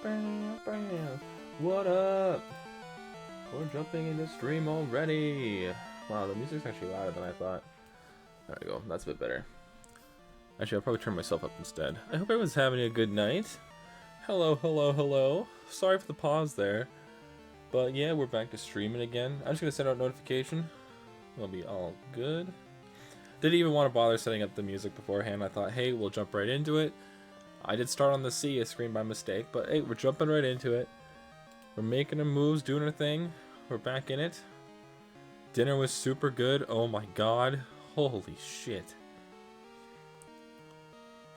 Bam, bam. What up? We're jumping into stream already. Wow, the music's actually louder than I thought. There we go. That's a bit better. Actually, I'll probably turn myself up instead. I hope everyone's having a good night. Hello, hello, hello. Sorry for the pause there. But yeah, we're back to streaming again. I'm just going to send out notification. It'll be all good. Didn't even want to bother setting up the music beforehand. I thought, hey, we'll jump right into it. I did start on the C screen by mistake, but hey, we're jumping right into it. We're making our moves, doing our thing. We're back in it. Dinner was super good. Oh my god. Holy shit.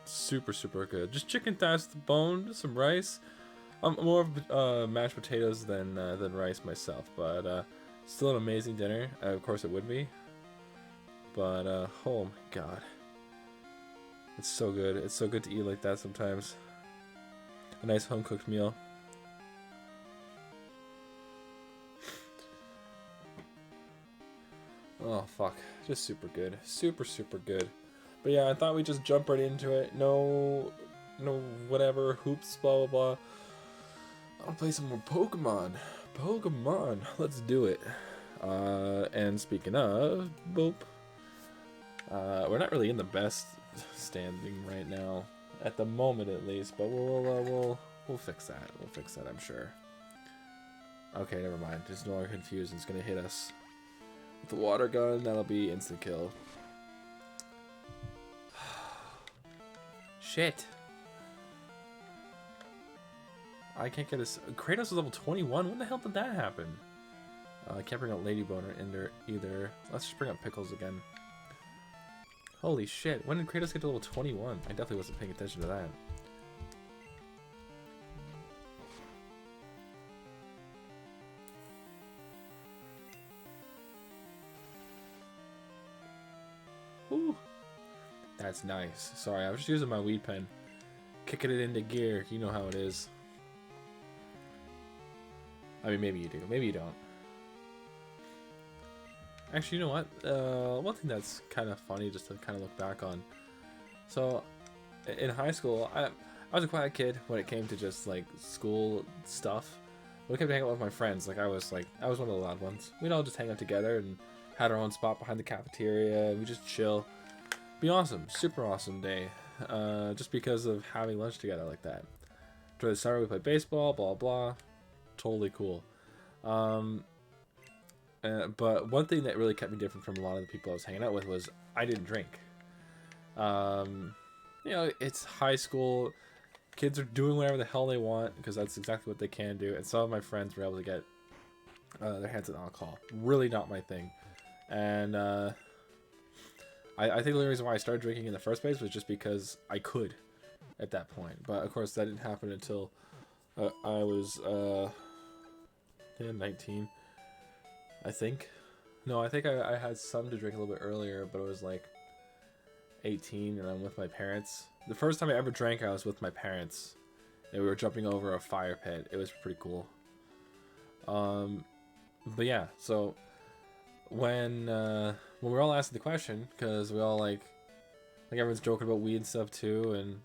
Super, super good. Just chicken thighs with the bone, some rice. I'm more of mashed potatoes than rice myself, but still an amazing dinner. Of course it would be. But oh my god. It's so good. It's so good to eat like that sometimes. A nice home-cooked meal. Oh, fuck. Just super good. Super, super good. But yeah, I thought we'd just jump right into it. No whatever, hoops, blah, blah, blah. I'll play some more Pokemon. Pokemon. Let's do it. And speaking of, boop. We're not really in the best standing right now. At the moment, at least. But we'll fix that. We'll fix that, I'm sure. Okay, never mind. Just no longer confused. It's gonna hit us. With the water gun, that'll be instant kill. Shit. I can't get this. Kratos is level 21? When the hell did that happen? I can't bring up Lady Boner in there either. Let's just bring up Pickles again. Holy shit. When did Kratos get to level 21? I definitely wasn't paying attention to that. Ooh. That's nice. Sorry, I was just using my weed pen. Kicking it into gear. You know how it is. I mean, maybe you do. Maybe you don't. Actually, you know what? One thing that's kind of funny just to kind of look back on. So, in high school, I was a quiet kid when it came to just, like, school stuff. When it came to hang out with my friends, like, I was one of the loud ones. We'd all just hang out together and had our own spot behind the cafeteria, and we just chill. Be awesome. Super awesome day. Just because of having lunch together like that. During the summer, we played baseball, blah, blah. Totally cool. But one thing that really kept me different from a lot of the people I was hanging out with was I didn't drink. You know, it's high school. Kids are doing whatever the hell they want because that's exactly what they can do. And some of my friends were able to get their hands on alcohol. Really not my thing. And I think the only reason why I started drinking in the first place was just because I could at that point. But of course that didn't happen until I was 19. I think. No, I think I had some to drink a little bit earlier, but it was like 18 and I'm with my parents. The first time I ever drank, I was with my parents. And we were jumping over a fire pit. It was pretty cool. But yeah, so when we were all asking the question, because we all like everyone's joking about weed and stuff too, and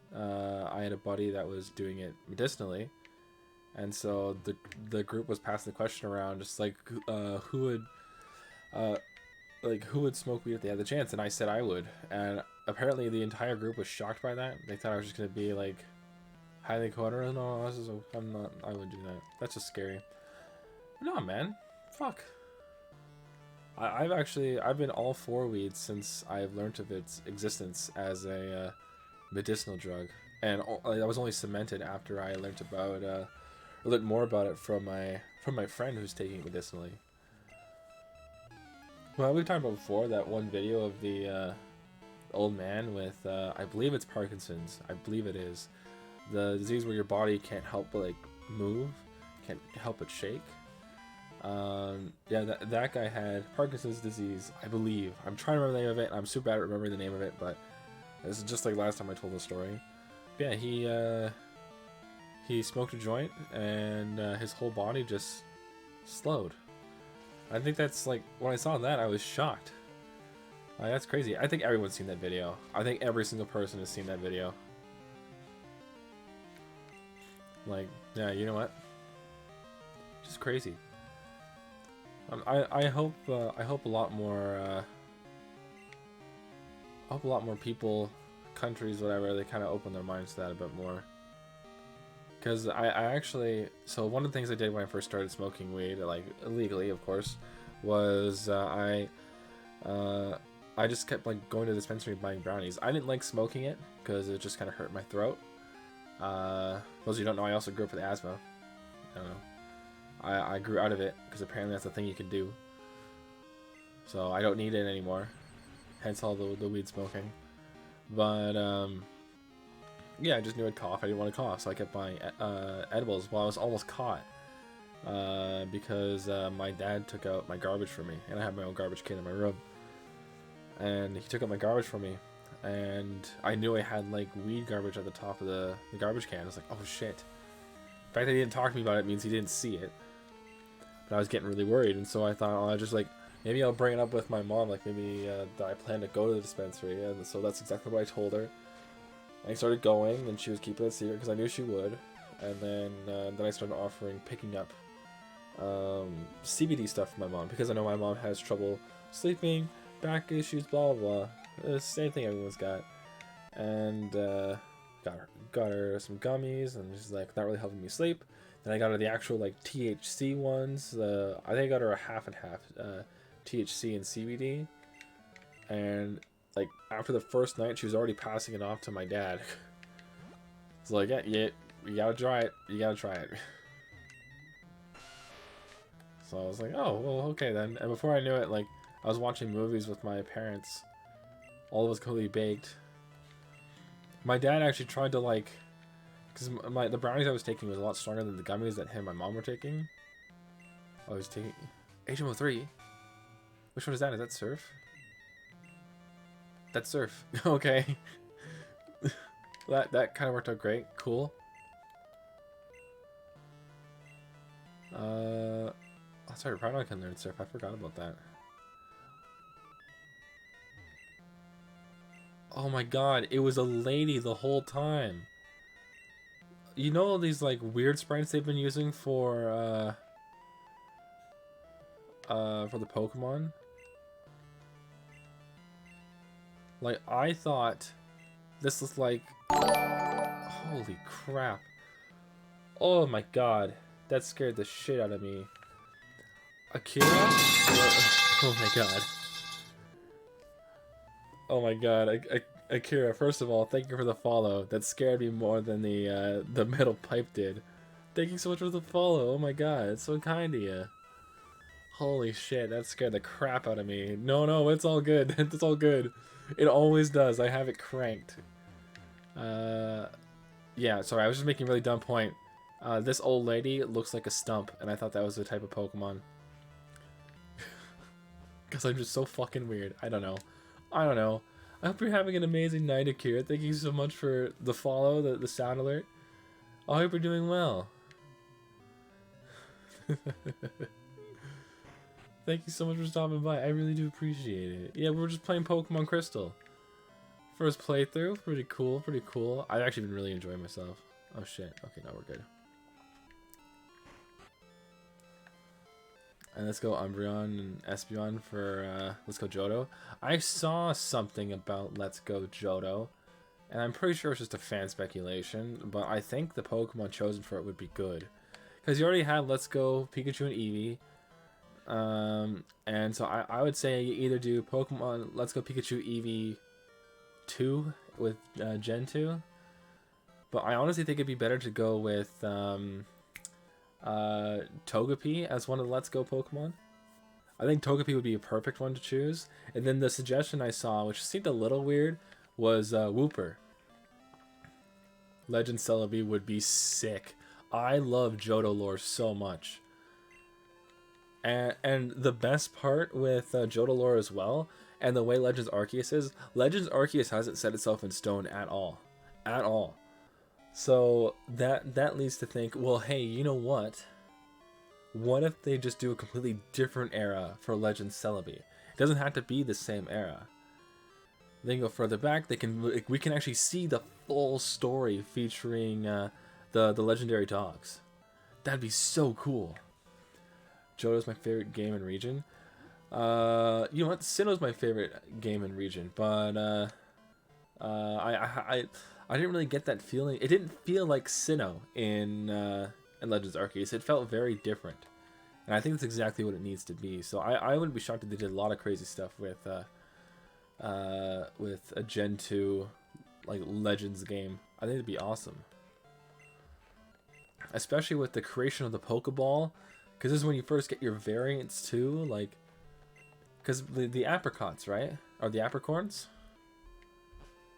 I had a buddy that was doing it medicinally. And so the group was passing the question around, just like who would smoke weed if they had the chance, and I said I would. And apparently the entire group was shocked by that. They thought I was just gonna be like highly coherent. No, I'm not. I wouldn't do that. That's just scary. No, man, fuck. I've been all for weed since I've learned of its existence as a medicinal drug, and I was only cemented after I learned about. A little more about it from my friend who's taking it medicinally. Well, we've talked about before that one video of the old man with I believe it's Parkinson's. I believe it is the disease where your body can't help but like move, can't help but shake. Yeah, that guy had Parkinson's disease, I believe. I'm trying to remember the name of it. I'm super bad at remembering the name of it, but this is just like last time I told the story. But yeah, he smoked a joint, and his whole body just slowed. I think that's like, when I saw that, I was shocked. That's crazy. I think everyone's seen that video. I think every single person has seen that video. Like, yeah, you know what? Just crazy. I hope a lot more I hope a lot more people, countries, whatever, they kind of open their minds to that a bit more. Because I actually, so one of the things I did when I first started smoking weed, like illegally, of course, was I just kept like going to the dispensary and buying brownies. I didn't like smoking it because it just kind of hurt my throat. For those of you who don't know, I also grew up with asthma. I don't know. I grew out of it because apparently that's a thing you can do. So I don't need it anymore. Hence all the weed smoking. But yeah, I just knew I'd cough. I didn't want to cough, so I kept buying edibles. Well, I was almost caught because my dad took out my garbage for me, and I had my own garbage can in my room. And he took out my garbage for me, and I knew I had like weed garbage at the top of the garbage can. I was like, oh shit. The fact that he didn't talk to me about it means he didn't see it. But I was getting really worried, and so I thought, oh, I just like, maybe I'll bring it up with my mom, like maybe that I plan to go to the dispensary, and so that's exactly what I told her. I started going, and she was keeping it secret because I knew she would, and then I started offering picking up CBD stuff for my mom because I know my mom has trouble sleeping, back issues, blah blah blah. Same thing everyone's got, and got her some gummies, and she's like not really helping me sleep. Then I got her the actual like THC ones. I think I got her a half and half THC and CBD, and like after the first night, she was already passing it off to my dad. It's like, yeah, you gotta try it. You gotta try it. So I was like, oh, well, okay then. And before I knew it, like I was watching movies with my parents. All of us completely baked. My dad actually tried to like, because the brownies I was taking was a lot stronger than the gummies that him and my mom were taking. I was taking HMO3. Which one is that? Is that Surf? That's Surf. Okay. that kind of worked out great. Cool. Sorry, probably not can learn Surf. I forgot about that. Oh my god, it was a lady the whole time. You know these like weird sprites they've been using for the Pokemon? Like, I thought this was like, holy crap. Oh my god, that scared the shit out of me. Akira? Oh my god. Oh my god, Akira, first of all, thank you for the follow. That scared me more than the metal pipe did. Thank you so much for the follow. Oh my god, it's so kind of you. Holy shit, that scared the crap out of me. No, it's all good. It's all good. It always does. I have it cranked. Yeah, sorry, I was just making a really dumb point. This old lady looks like a stump, and I thought that was the type of Pokemon. Because I'm just so fucking weird. I don't know. I hope you're having an amazing night, Akira. Thank you so much for the follow, the sound alert. I hope you're doing well. Thank you so much for stopping by. I really do appreciate it. Yeah, we were just playing Pokemon Crystal. First playthrough. Pretty cool, pretty cool. I've actually been really enjoying myself. Oh shit. Okay, now we're good. And let's go Umbreon and Espeon for Let's Go Johto. I saw something about Let's Go Johto, and I'm pretty sure it's just a fan speculation, but I think the Pokemon chosen for it would be good. Because you already have Let's Go Pikachu and Eevee. And so I would say you either do Pokemon Let's Go Pikachu Eevee 2 with Gen 2. But I honestly think it'd be better to go with Togepi as one of the Let's Go Pokemon. I think Togepi would be a perfect one to choose. And then the suggestion I saw, which seemed a little weird, was Wooper. Legend Celebi would be sick. I love Johto lore so much. And the best part with Johto lore as well, and the way Legends Arceus is, Legends Arceus hasn't set itself in stone at all. At all. So that leads to think, well, hey, you know what? What if they just do a completely different era for Legends Celebi? It doesn't have to be the same era. They can go further back. We can actually see the full story featuring The legendary dogs. That'd be so cool. Johto's my favorite game and region. You know what? Sinnoh's my favorite game and region, but I didn't really get that feeling. It didn't feel like Sinnoh in Legends Arceus. It felt very different, and I think that's exactly what it needs to be. So I wouldn't be shocked if they did a lot of crazy stuff with a Gen 2 like Legends game. I think it'd be awesome, especially with the creation of the Pokeball, because this is when you first get your variants too. Like, because the apricots, right, or the apricorns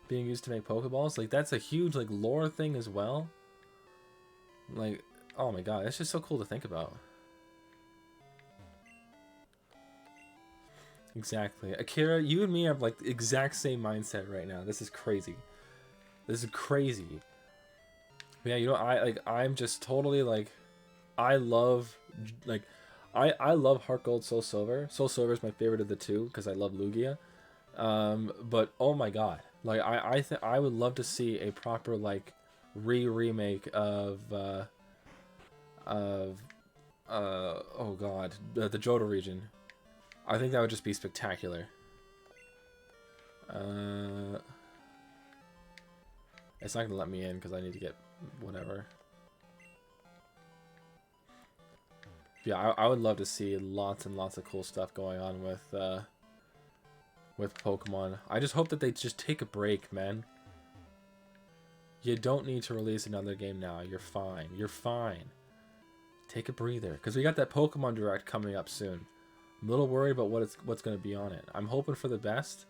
being used to make Pokeballs, like that's a huge like lore thing as well. Like, oh my god, it's just so cool to think about. Exactly. Akira, you and me have like the exact same mindset right now. This is crazy. This is crazy. But yeah, you know, I'm just totally like, I love like, I love Heart Gold, Soul Silver. Soul Silver is my favorite of the two because I love Lugia. But oh my god, like I would love to see a proper like remake of oh god, the Johto region. I think that would just be spectacular. It's not gonna let me in because I need to get whatever. Yeah, I would love to see lots and lots of cool stuff going on with Pokemon. I just hope that they just take a break, man. You don't need to release another game now. You're fine. You're fine. Take a breather, because we got that Pokemon Direct coming up soon. I'm a little worried about what's going to be on it. I'm hoping for the best.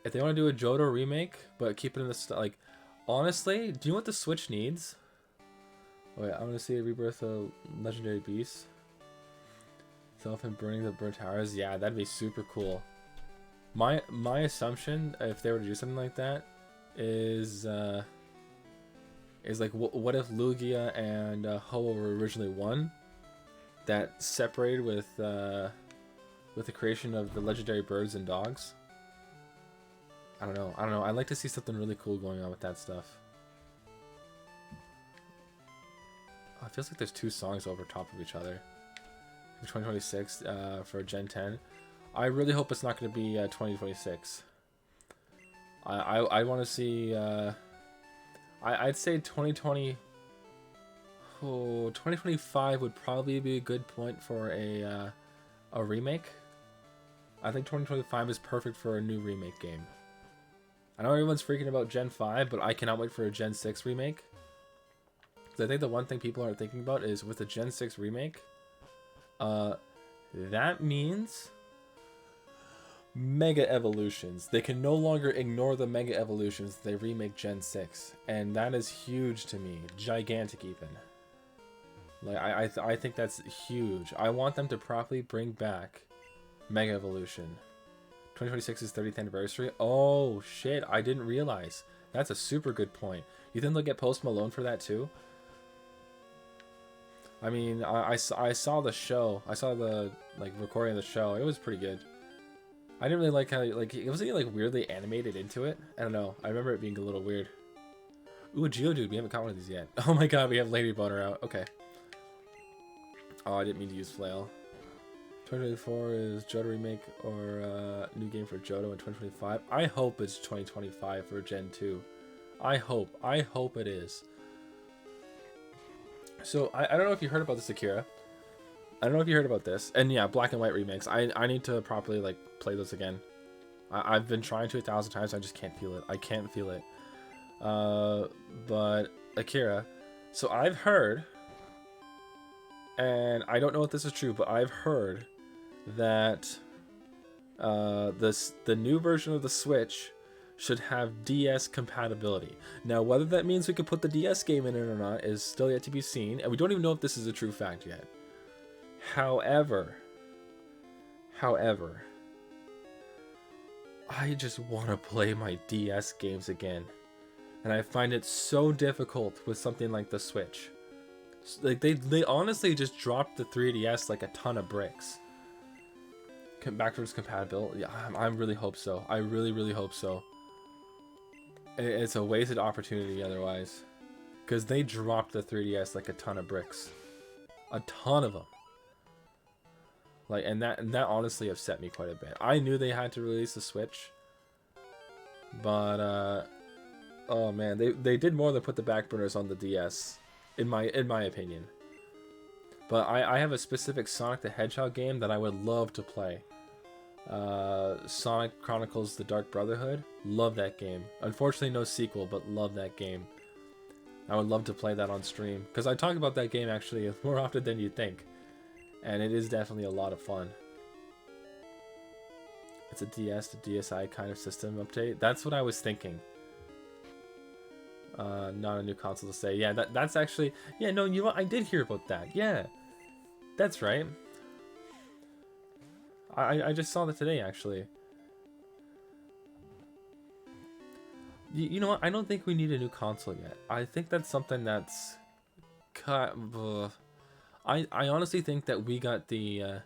If they want to do a Johto remake, but keep it in the like, honestly, do you know what the Switch needs? Wait, I want to see a rebirth of Legendary Beasts. Self and burning the burnt towers. Yeah, that'd be super cool. My assumption, if they were to do something like that, is like, what if Lugia and Ho-Oh were originally one? That separated with the creation of the legendary birds and dogs. I don't know. I'd like to see something really cool going on with that stuff. Oh, it feels like there's two songs over top of each other. 2026 for Gen 10. I really hope it's not going to be 2026. I want to see. I'd say 2020. Oh, 2025 would probably be a good point for a remake. I think 2025 is perfect for a new remake game. I know everyone's freaking about Gen 5, but I cannot wait for a Gen 6 remake. Because I think the one thing people aren't thinking about is with a Gen 6 remake, that means Mega Evolutions. They can no longer ignore the Mega Evolutions if they remake Gen 6. And that is huge to me. Gigantic even. Like, I think that's huge. I want them to properly bring back Mega Evolution. 2026 30th anniversary. Oh shit, I didn't realize. That's a super good point. You think they'll get Post Malone for that too? I mean, I saw the show. I saw the like recording of the show. It was pretty good. I didn't really like how like it wasn't like weirdly animated into it. I don't know. I remember it being a little weird. Ooh, a Geodude. We haven't caught one of these yet. Oh my god, we have Lady Boner out. Okay. Oh, I didn't mean to use Flail. 2024 is Johto remake or new game for Johto in 2025. I hope it's 2025 for Gen 2. I hope it is. So I don't know if you heard about this, Akira. I don't know if you heard about this. And yeah, black and white remakes. I need to properly like play those again. I've been trying to 1,000 times. I just can't feel it. I can't feel it. But Akira, so I've heard, and I don't know if this is true, but I've heard that the new version of the Switch should have DS compatibility. Now, whether that means we could put the DS game in it or not is still yet to be seen, and we don't even know if this is a true fact yet. However, I just want to play my DS games again, and I find it so difficult with something like the Switch. Like they honestly just dropped the 3DS like a ton of bricks. Backwards compatibility. I really hope so. I really hope so. It's a wasted opportunity otherwise. Because they dropped the 3DS like a ton of bricks. A ton of them. Like, and that honestly upset me quite a bit. I knew they had to release the Switch. But, oh man, they did more than put the back burners on the DS. In my opinion. But I have a specific Sonic the Hedgehog game that I would love to play. Sonic Chronicles The Dark Brotherhood. Love that game. Unfortunately, no sequel, but love that game. I would love to play that on stream. Because I talk about that game actually more often than you think. And it is definitely a lot of fun. It's a DS to DSi kind of system update. That's what I was thinking. Not a new console to say. Yeah, that's actually... Yeah, no, you know what? I did hear about that. Yeah. That's right. I just saw that today, actually. You know what? I don't think we need a new console yet. I think that's something that's... I honestly think that we got the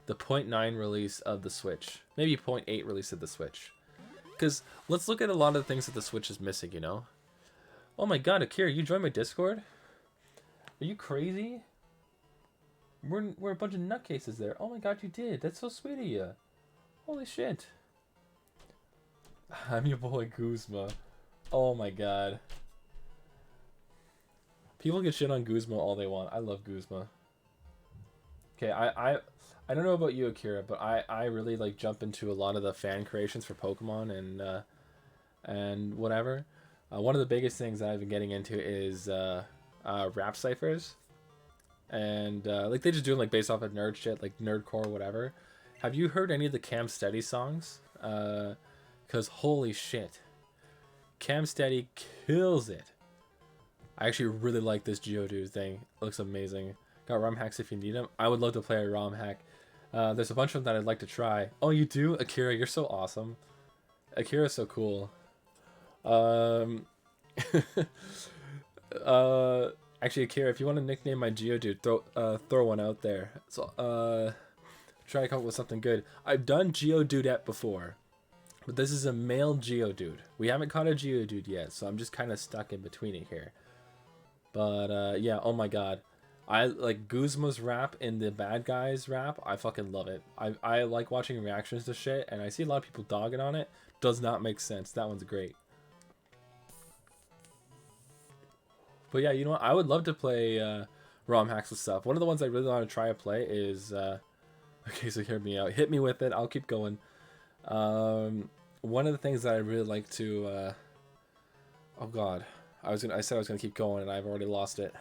0.9 release of the Switch. Maybe 0.8 release of the Switch. Because let's look at a lot of the things that the Switch is missing, you know? Oh my god, Akira, you joined my Discord? Are you crazy? We're a bunch of nutcases there. Oh my god, you did. That's so sweet of you. Holy shit. I'm your boy Guzma. Oh my god. People get shit on Guzma all they want. I love Guzma. Okay, I don't know about you, Akira, but I really like jump into a lot of the fan creations for Pokemon and whatever. One of the biggest things that I've been getting into is rap ciphers, and like they just do them like based off of nerd shit, like nerdcore, whatever. Have you heard any of the Cam Steady songs? Cause holy shit, Cam Steady kills it. I actually really like this Geodude thing. It looks amazing. Got ROM hacks if you need them. I would love to play a ROM hack. There's a bunch of them that I'd like to try. Oh, you do? Akira, you're so awesome. Akira's so cool. Actually, Akira, if you want to nickname my Geodude, throw one out there. So, try to come up with something good. I've done Geodudette before, but this is a male Geodude. We haven't caught a Geodude yet, so I'm just kind of stuck in between it here. But, yeah, oh my god. I like Guzma's rap and the bad guys rap. I fucking love it. I like watching reactions to shit, and I see a lot of people dogging on it. Does not make sense. That one's great. But yeah, you know what? I would love to play ROM hacks and stuff. One of the ones I really want to try to play is... okay, so hear me out. Hit me with it. I'll keep going. One of the things that I really like to... oh god. I said I was going to keep going, and I've already lost it.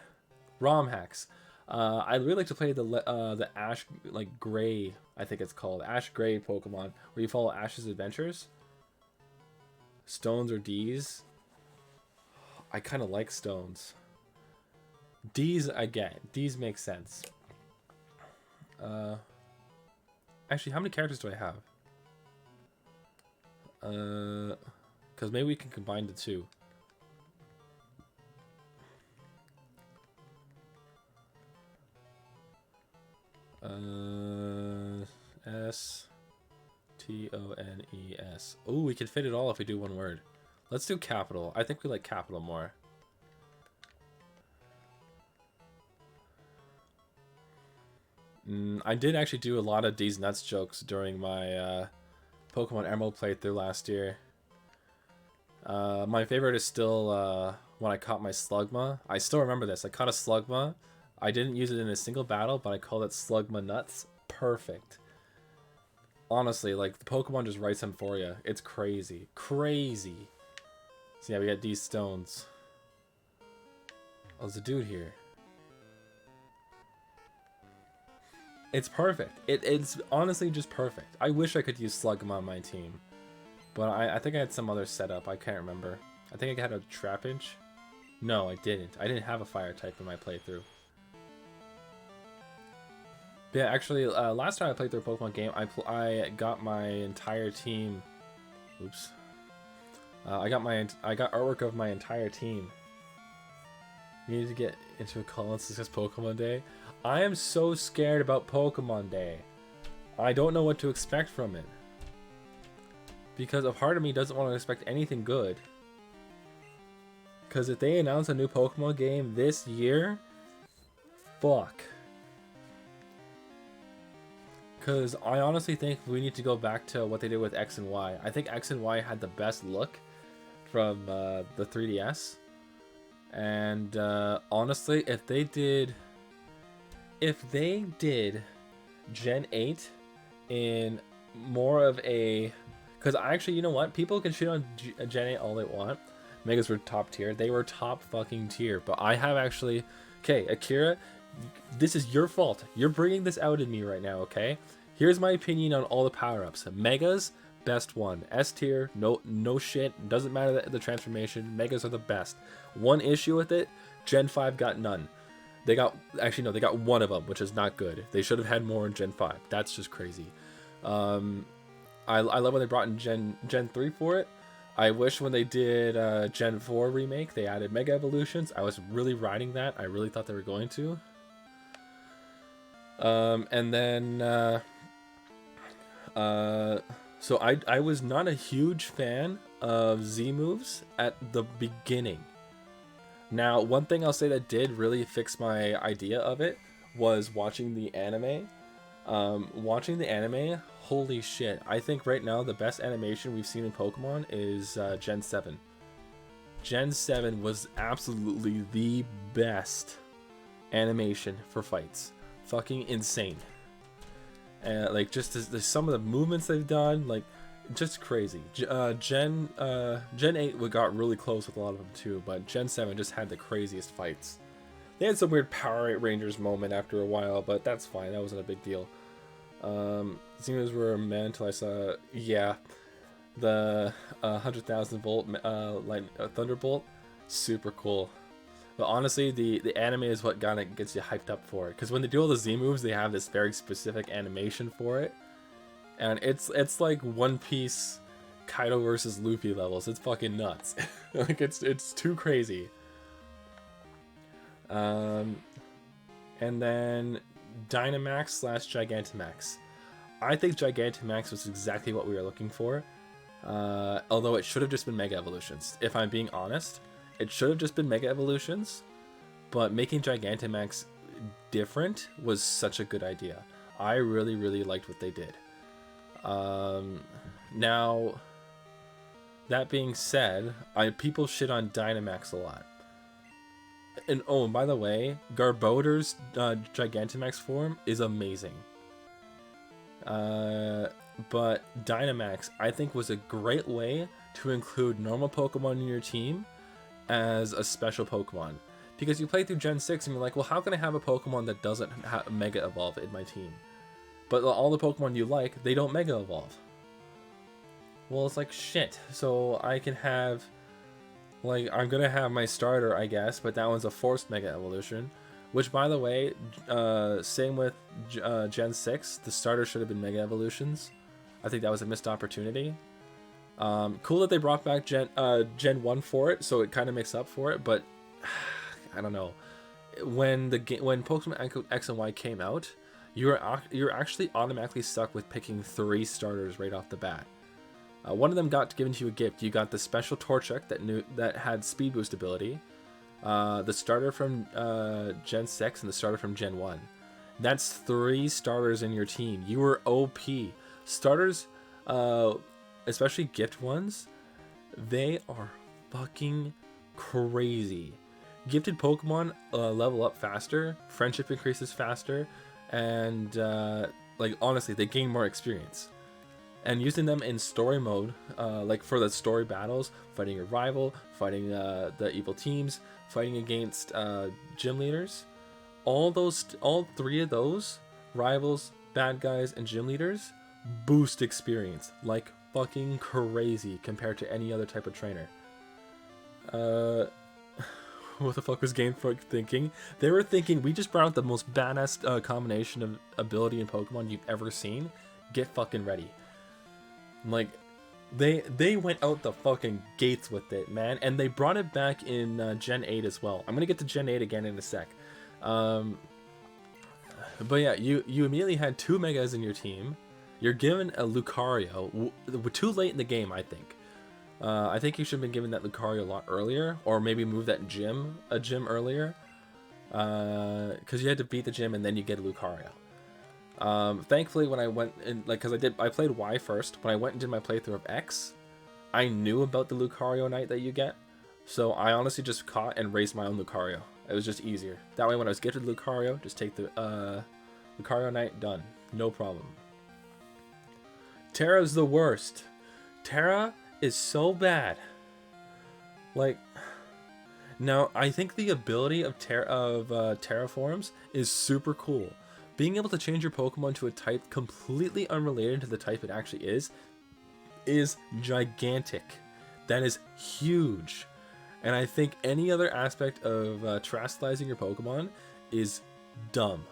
ROM hacks. I'd really like to play the Ash, like, Gray, I think it's called. Ash Gray Pokemon, where you follow Ash's adventures. Stones or D's. I kind of like Stones. D's I get. D's make sense. Actually, how many characters do I have? Because maybe we can combine the two. S-T-O-N-E-S. Oh, we can fit it all if we do one word. Let's do capital. I think we like capital more. I did actually do a lot of these nuts jokes during my Pokemon Emerald playthrough last year. My favorite is still when I caught my Slugma. I still remember this. I caught a Slugma. I didn't use it in a single battle, but I called it Slugma Nuts. Perfect. Honestly, like, the Pokemon just writes them for you. It's crazy. Crazy. So yeah, we got these stones. Oh, there's a dude here. It's perfect. It's honestly just perfect. I wish I could use Slugma on my team. But I think I had some other setup. I can't remember. I think I had a Trapinch. No, I didn't. I didn't have a fire type in my playthrough. Yeah, actually, last time I played through a Pokemon game, I got my entire team. Oops. I got artwork of my entire team. We need to get into a call and discuss Pokemon Day. I am so scared about Pokemon Day. I don't know what to expect from it. Because a part of me doesn't want to expect anything good. Because if they announce a new Pokemon game this year, fuck. Because I honestly think we need to go back to what they did with X and Y. I think X and Y had the best look from the 3DS. And honestly, if they did Gen 8 in more of a... Because actually, you know what? People can shit on Gen 8 all they want. Megas were top tier. They were top fucking tier. But I have actually... Okay, Akira, this is your fault. You're bringing this out in me right now, okay? Here's my opinion on all the power-ups. Megas, best one. S tier, no shit. Doesn't matter the transformation. Megas are the best. One issue with it, Gen 5 got none. They got... Actually, no, they got one of them, which is not good. They should have had more in Gen 5. That's just crazy. I love when they brought in Gen 3 for it. I wish when they did Gen 4 remake, they added Mega Evolutions. I was really riding that. I really thought they were going to. And then... so I was not a huge fan of Z moves at the beginning. Now, one thing I'll say that did really fix my idea of it was watching the anime. Watching the anime, holy shit. I think right now the best animation we've seen in Pokemon is Gen 7. Gen 7 was absolutely the best animation for fights. Fucking insane. And like just some of the movements they've done, like just crazy. Gen 8 got really close with a lot of them too, but Gen 7 just had the craziest fights. They had some weird Power Rangers moment after a while, but that's fine. That wasn't a big deal. Zemas were a man until I saw, yeah, the 100,000 volt Thunderbolt. Super cool. But honestly, the anime is what kind of gets you hyped up for it. Because when they do all the Z moves, they have this very specific animation for it. And it's like One Piece Kaido versus Luffy levels. It's fucking nuts. Like, it's too crazy. And then Dynamax / Gigantamax. I think Gigantamax was exactly what we were looking for. Although it should have just been Mega Evolutions. If I'm being honest, it should have just been Mega Evolutions. But making Gigantamax different was such a good idea. I really, really liked what they did. Now, that being said, people shit on Dynamax a lot. And oh, and by the way, Garbodor's Gigantamax form is amazing. But Dynamax, I think, was a great way to include normal Pokemon in your team as a special Pokemon. Because you play through Gen 6 and you're like, well, how can I have a Pokemon that doesn't Mega Evolve in my team? But all the Pokemon you like, they don't Mega Evolve. Well, it's like, shit. So I can have... Like, I'm gonna have my starter, I guess, but that one's a forced Mega Evolution. Which, by the way, same with Gen 6, the starter should have been Mega Evolutions. I think that was a missed opportunity. Cool that they brought back Gen 1 for it, so it kind of makes up for it, but I don't know. When Pokemon X and Y came out, you're actually automatically stuck with picking 3 starters right off the bat. One of them got given to you a gift. You got the special Torchic that had speed boost ability, the starter from Gen 6, and the starter from Gen 1. That's 3 starters in your team. You were OP. Starters, especially gift ones, they are fucking crazy. Gifted Pokemon level up faster, friendship increases faster, and like honestly, they gain more experience. And using them in story mode, like for the story battles, fighting your rival, fighting the evil teams, fighting against gym leaders, all 3 of those, rivals, bad guys, and gym leaders, boost experience like fucking crazy compared to any other type of trainer. What the fuck was Game Freak thinking? They were thinking, we just brought out the most badass combination of ability in Pokemon you've ever seen. Get fucking ready. Like, they went out the fucking gates with it, man. And they brought it back in Gen 8 as well. I'm gonna get to Gen 8 again in a sec. But yeah, you immediately had 2 Megas in your team. You're given a Lucario, too late in the game, I think. I think you should have been given that Lucario a lot earlier, or maybe move that a gym earlier, because you had to beat the gym and then you get a Lucario. Thankfully, when I went in, like, because I played Y first. When I went and did my playthrough of X, I knew about the Lucario Knight that you get, so I honestly just caught and raised my own Lucario. It was just easier. That way, when I was gifted Lucario, just take the Lucario Knight, done, no problem. Terra's the worst. Terra is so bad. Like, now I think the ability of Terraforms is super cool. Being able to change your Pokemon to a type completely unrelated to the type it actually is gigantic. That is huge. And I think any other aspect of terastallizing your Pokemon is dumb.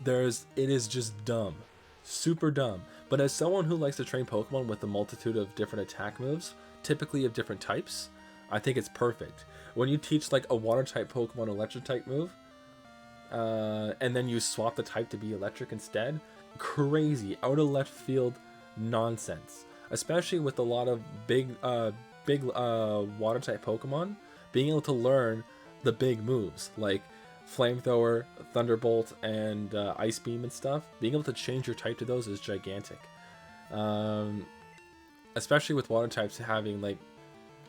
It is just dumb. Super dumb. But as someone who likes to train Pokemon with a multitude of different attack moves, typically of different types, I think it's perfect. When you teach like a water type Pokemon electric type move, and then you swap the type to be electric instead, crazy, out of left field nonsense. Especially with a lot of big water type Pokemon, being able to learn the big moves like Flamethrower, Thunderbolt, and Ice Beam and stuff. Being able to change your type to those is gigantic. Especially with water types having like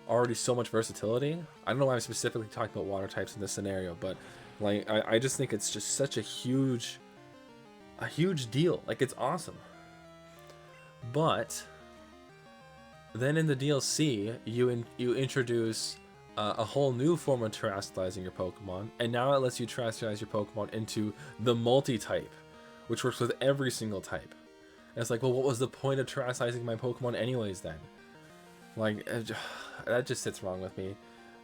already so much versatility. I don't know why I'm specifically talking about water types in this scenario, but like I just think it's just such a huge deal. Like, it's awesome. But then in the DLC, you introduce a whole new form of terastallizing your Pokemon, and now it lets you terastallize your Pokemon into the multi-type, which works with every single type. And it's like, well, what was the point of terastallizing my Pokemon anyways then? Like, that just sits wrong with me.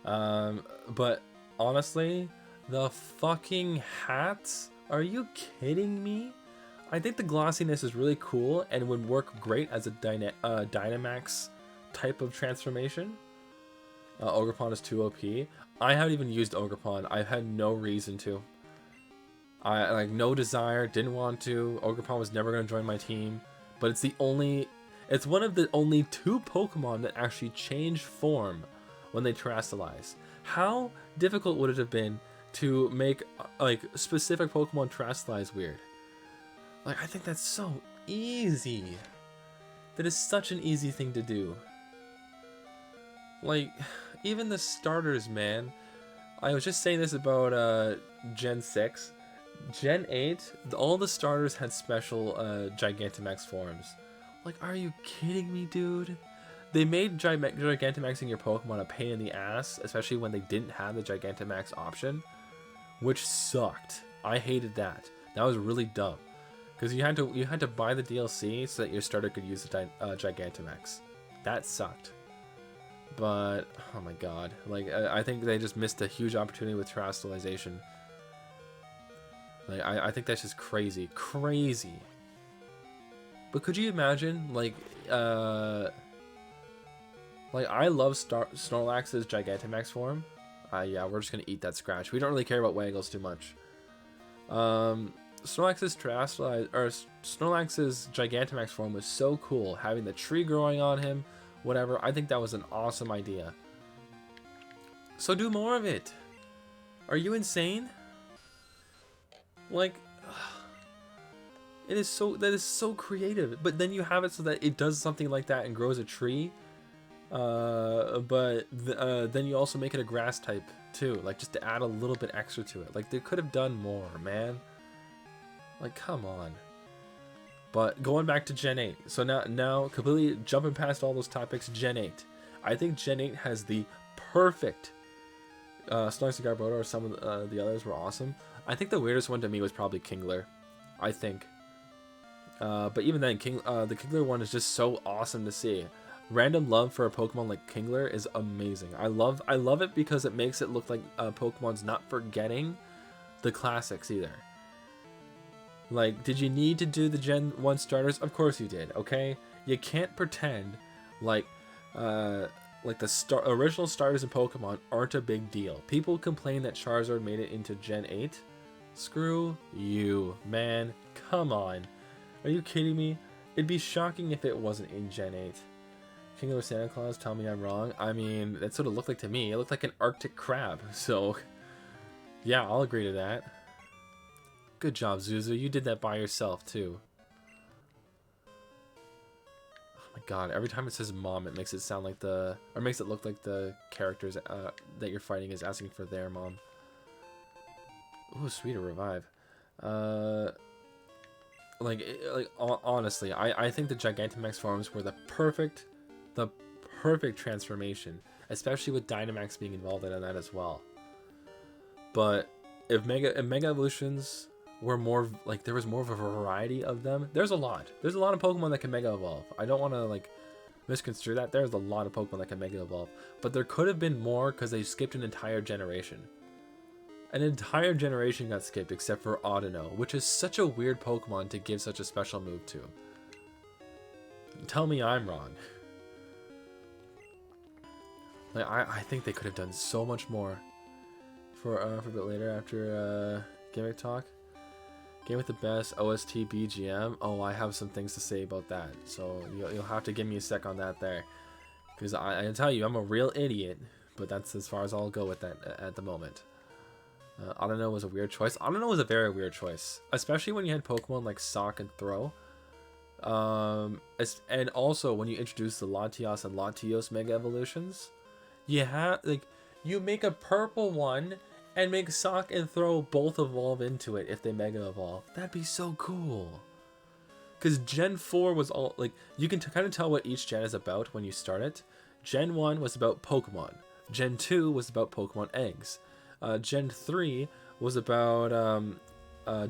But honestly, the fucking hats? Are you kidding me? I think the glossiness is really cool and would work great as a Dynamax type of transformation. Ogerpon is too OP. I haven't even used Ogerpon. I've had no reason to. I like no desire, didn't want to. Ogerpon was never going to join my team, but it's one of the only 2 Pokemon that actually change form when they terastallize. How difficult would it have been to make like specific Pokemon terastallize weird? Like, I think that's so easy. That is such an easy thing to do. Like, even the starters, man. I was just saying this about Gen 6. Gen 8, all the starters had special Gigantamax forms. Like, are you kidding me, dude? They made Gigantamaxing your Pokemon a pain in the ass, especially when they didn't have the Gigantamax option, which sucked. I hated that. That was really dumb. Because you had to buy the DLC so that your starter could use the Gigantamax. That sucked. But oh my god, like I think they just missed a huge opportunity with terastallization. Like I think that's just crazy. But could you imagine like I love Snorlax's Gigantamax form. Yeah, we're just gonna eat that scratch. We don't really care about Waggles too much. Snorlax's Gigantamax form was so cool, having the tree growing on him, whatever. I think that was an awesome idea. So do more of it. Are you insane? Like, that is so creative. But then you have it so that it does something like that and grows a tree. But then you also make it a grass type too, like just to add a little bit extra to it. Like, they could have done more, man. Like, come on. But going back to Gen 8. So now completely jumping past all those topics, Gen 8. I think Gen 8 has the perfect Snorlax and Garbodor, or some of the others were awesome. I think the weirdest one to me was probably Kingler. I think. But even then, the Kingler one is just so awesome to see. Random love for a Pokemon like Kingler is amazing. I love it because it makes it look like Pokemon's not forgetting the classics either. Like, did you need to do the Gen 1 starters? Of course you did, okay? You can't pretend like the original starters in Pokemon aren't a big deal. People complain that Charizard made it into Gen 8. Screw you, man. Come on. Are you kidding me? It'd be shocking if it wasn't in Gen 8. King of Santa Claus, tell me I'm wrong. I mean, that's what it looked like to me. It looked like an Arctic crab. So, yeah, I'll agree to that. Good job, Zuzu. You did that by yourself, too. Oh my god, every time it says mom, it makes it sound like the... Or makes it look like the characters that you're fighting is asking for their mom. Ooh, sweet, a revive. Honestly, I think the Gigantamax forms were the perfect transformation, especially with Dynamax being involved in that as well. But if Mega Evolutions were more like there was more of a variety of them, there's a lot of Pokemon that can Mega Evolve. I don't want to like misconstrue that. There's a lot of Pokemon that can Mega Evolve, but there could have been more because they skipped an entire generation. An entire generation got skipped except for Audino, which is such a weird Pokemon to give such a special move to. Tell me I'm wrong. Like I think they could have done so much more for a bit later after Gimmick Talk. Game with the best OST BGM. Oh, I have some things to say about that. So you'll have to give me a sec on that there. Because I tell you, I'm a real idiot. But that's as far as I'll go with that at the moment. Audino was a weird choice. Audino was a very weird choice. Especially when you had Pokemon like Sock and Throw. And also when you introduce the Latios and Latios Mega Evolutions. You make a purple one and make Sock and Throw both evolve into it if they Mega Evolve. That'd be so cool. Because Gen 4 was all, like, you can kind of tell what each gen is about when you start it. Gen 1 was about Pokemon. Gen 2 was about Pokemon eggs. Gen 3 was about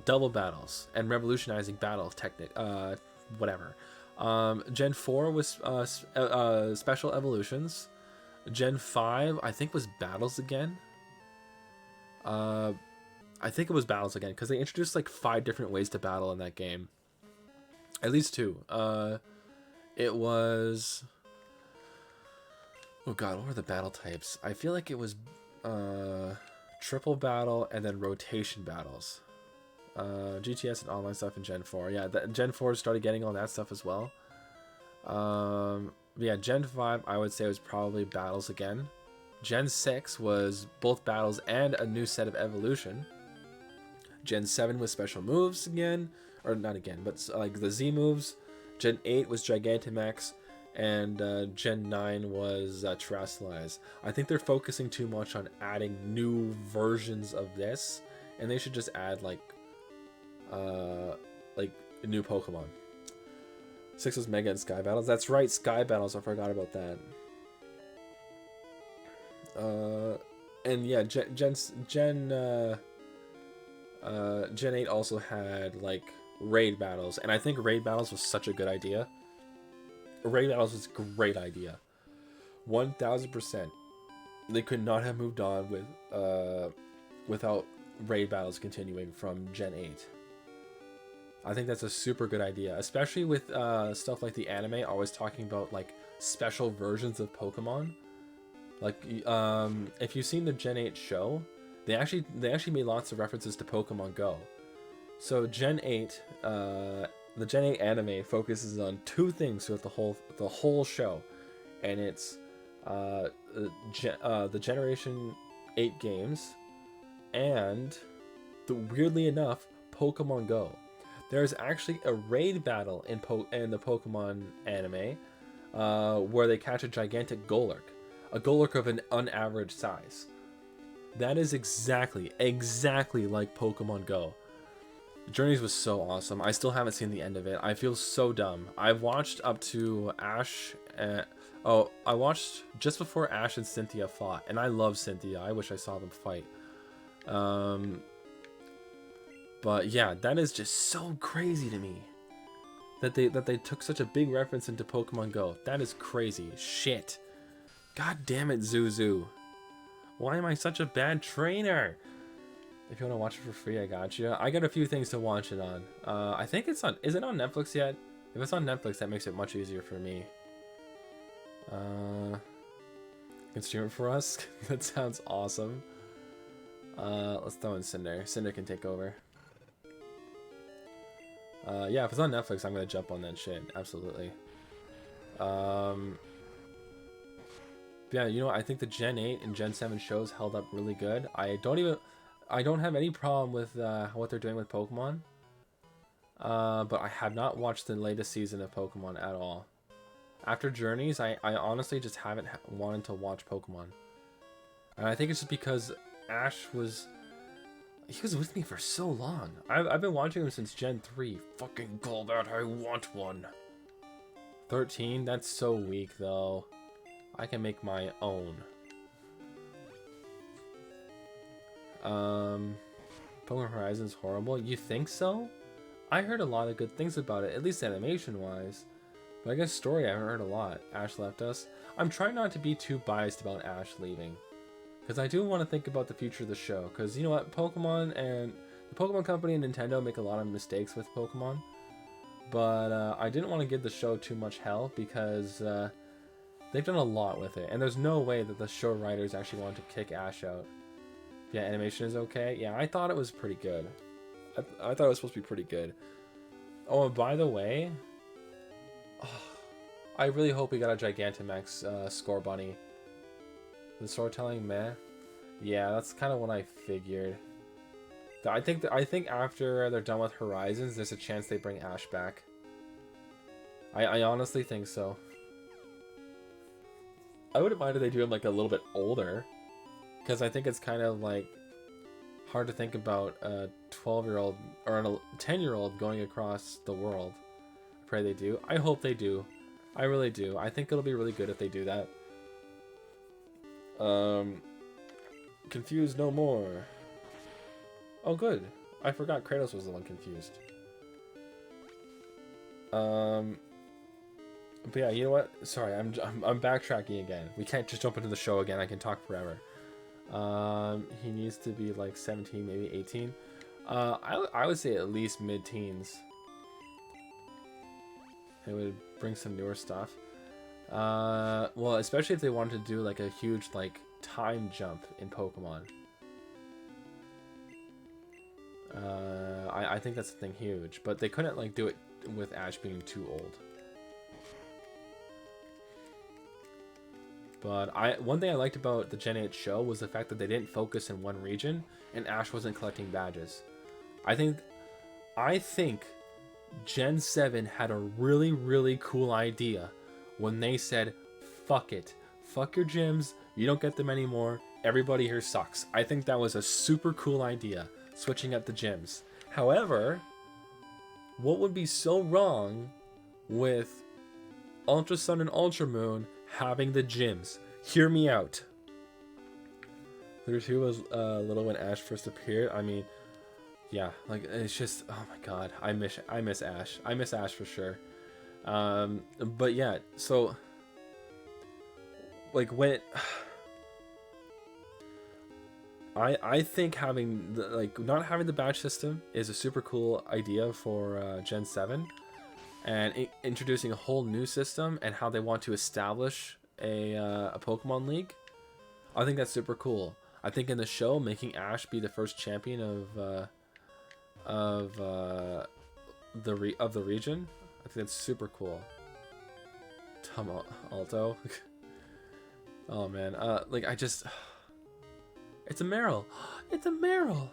double battles and revolutionizing battle technique, whatever. Gen 4 was special evolutions. Gen 5, I think, was battles again. I think it was battles again because they introduced like 5 different ways to battle in that game. At least 2. It was... Oh god, what were the battle types? I feel like it was triple battle and then rotation battles. GTS and online stuff in Gen 4. Yeah, Gen 4 started getting all that stuff as well. Yeah, Gen 5 I would say was probably battles again. Gen 6 was both battles and a new set of evolution. Gen 7 was special moves again. Or not again, but like the Z moves. Gen 8 was Gigantamax. And Gen 9 was Terrasilize. I think they're focusing too much on adding new versions of this. And they should just add like new Pokemon. 6 was Mega and Sky Battles. That's right, Sky Battles. I forgot about that. And yeah, Gen 8 also had like raid battles, and I think raid battles was such a good idea. Raid battles was a great idea. 1000%. They could not have moved on with without raid battles continuing from Gen 8. I think that's a super good idea, especially with stuff like the anime always talking about like special versions of Pokemon. Like, if you've seen the Gen 8 show, they actually made lots of references to Pokemon Go. So Gen 8, the Gen 8 anime focuses on 2 things throughout the whole show, and it's the Generation 8 games, and weirdly enough, Pokemon Go. There's actually a raid battle in the Pokemon anime, where they catch a gigantic Golurk. A Golurk of an unaverage size. That is exactly like Pokemon Go. Journeys was so awesome. I still haven't seen the end of it. I feel so dumb. I've watched up to Ash. I watched just before Ash and Cynthia fought, and I love Cynthia. I wish I saw them fight. But yeah, that is just so crazy to me. That they took such a big reference into Pokemon Go. That is crazy. Shit. God damn it, Zuzu. Why am I such a bad trainer? If you want to watch it for free, I got you. I got a few things to watch it on. I think it's on... Is it on Netflix yet? If it's on Netflix, that makes it much easier for me. You can stream it for us? That sounds awesome. Let's throw in Cinder. Cinder can take over. Yeah, if it's on Netflix, I'm going to jump on that shit. Absolutely. Yeah, you know, I think the Gen 8 and Gen 7 shows held up really good. I don't have any problem with what they're doing with Pokemon. But I have not watched the latest season of Pokemon at all. After Journeys, I honestly just haven't wanted to watch Pokemon. And I think it's just because Ash was... He was with me for so long. I've been watching him since Gen 3. Fucking call that, I want one. 13? That's so weak, though. I can make my own. Pokemon Horizon's horrible? You think so? I heard a lot of good things about it, at least animation-wise. But I guess story, I haven't heard a lot. Ash left us. I'm trying not to be too biased about Ash leaving. Because I do want to think about the future of the show. Because, you know what, Pokemon and... The Pokemon Company and Nintendo make a lot of mistakes with Pokemon. But I didn't want to give the show too much hell because they've done a lot with it. And there's no way that the show writers actually want to kick Ash out. Yeah, animation is okay. Yeah, I thought it was pretty good. I thought it was supposed to be pretty good. Oh, and by the way, I really hope we got a Gigantamax Score Bunny. The storytelling, meh. Yeah, that's kind of what I figured. I think after they're done with Horizons, there's a chance they bring Ash back. I honestly think so. I wouldn't mind if they do him like a little bit older, because I think it's kind of like hard to think about a 12-year-old or a 10-year-old going across the world. I pray they do. I hope they do. I really do. I think it'll be really good if they do that. Confused no more. Oh, good. I forgot Kratos was the one confused. But yeah, you know what? Sorry, I'm backtracking again. We can't just jump into the show again. I can talk forever. He needs to be like 17, maybe 18. I would say at least mid-teens. It would bring some newer stuff. Well, especially if they wanted to do like a huge like time jump in Pokemon. I think that's something huge, but they couldn't like do it with Ash being too old. But one thing I liked about the Gen 8 show was the fact that they didn't focus in one region and Ash wasn't collecting badges. I think Gen 7 had a really, really cool idea when they said, fuck it. Fuck your gyms. You don't get them anymore. Everybody here sucks. I think that was a super cool idea, switching up the gyms. However, what would be so wrong with Ultra Sun and Ultra Moon having the gyms? Hear me out. 32 was little when Ash first appeared. I mean, yeah, like it's just, oh my god, I miss Ash. I miss Ash for sure. But yeah, so like when I think having not having the badge system is a super cool idea for Gen 7, and introducing a whole new system and how they want to establish a Pokemon League. I think that's super cool. I think in the show, making Ash be the first champion of the region, I think that's super cool. Tom Alto. Oh man, like I just. It's a Meryl. It's a Meryl.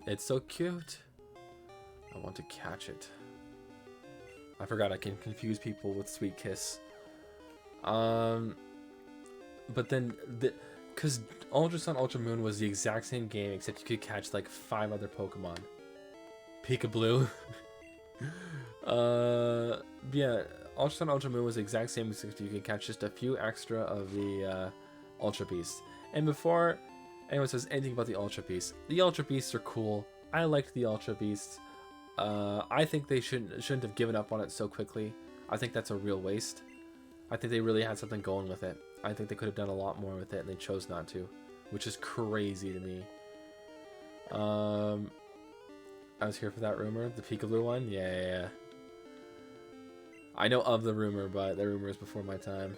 It's so cute. I want to catch it. I forgot I can confuse people with Sweet Kiss. But then because Ultra Sun, Ultra Moon was the exact same game, except you could catch like 5 other Pokemon. Peekaboo. Yeah, Ultra Sun, Ultra Moon was the exact same, except you could catch just a few extra of the Ultra Beasts. And before anyone says anything about the Ultra Beasts, the Ultra Beasts are cool. I liked the Ultra Beasts. I think they shouldn't have given up on it so quickly. I think that's a real waste. I think they really had something going with it. I think they could have done a lot more with it, and they chose not to, which is crazy to me. I was here for that rumor, the Peekaboo one. Yeah. I know of the rumor, but the rumor is before my time.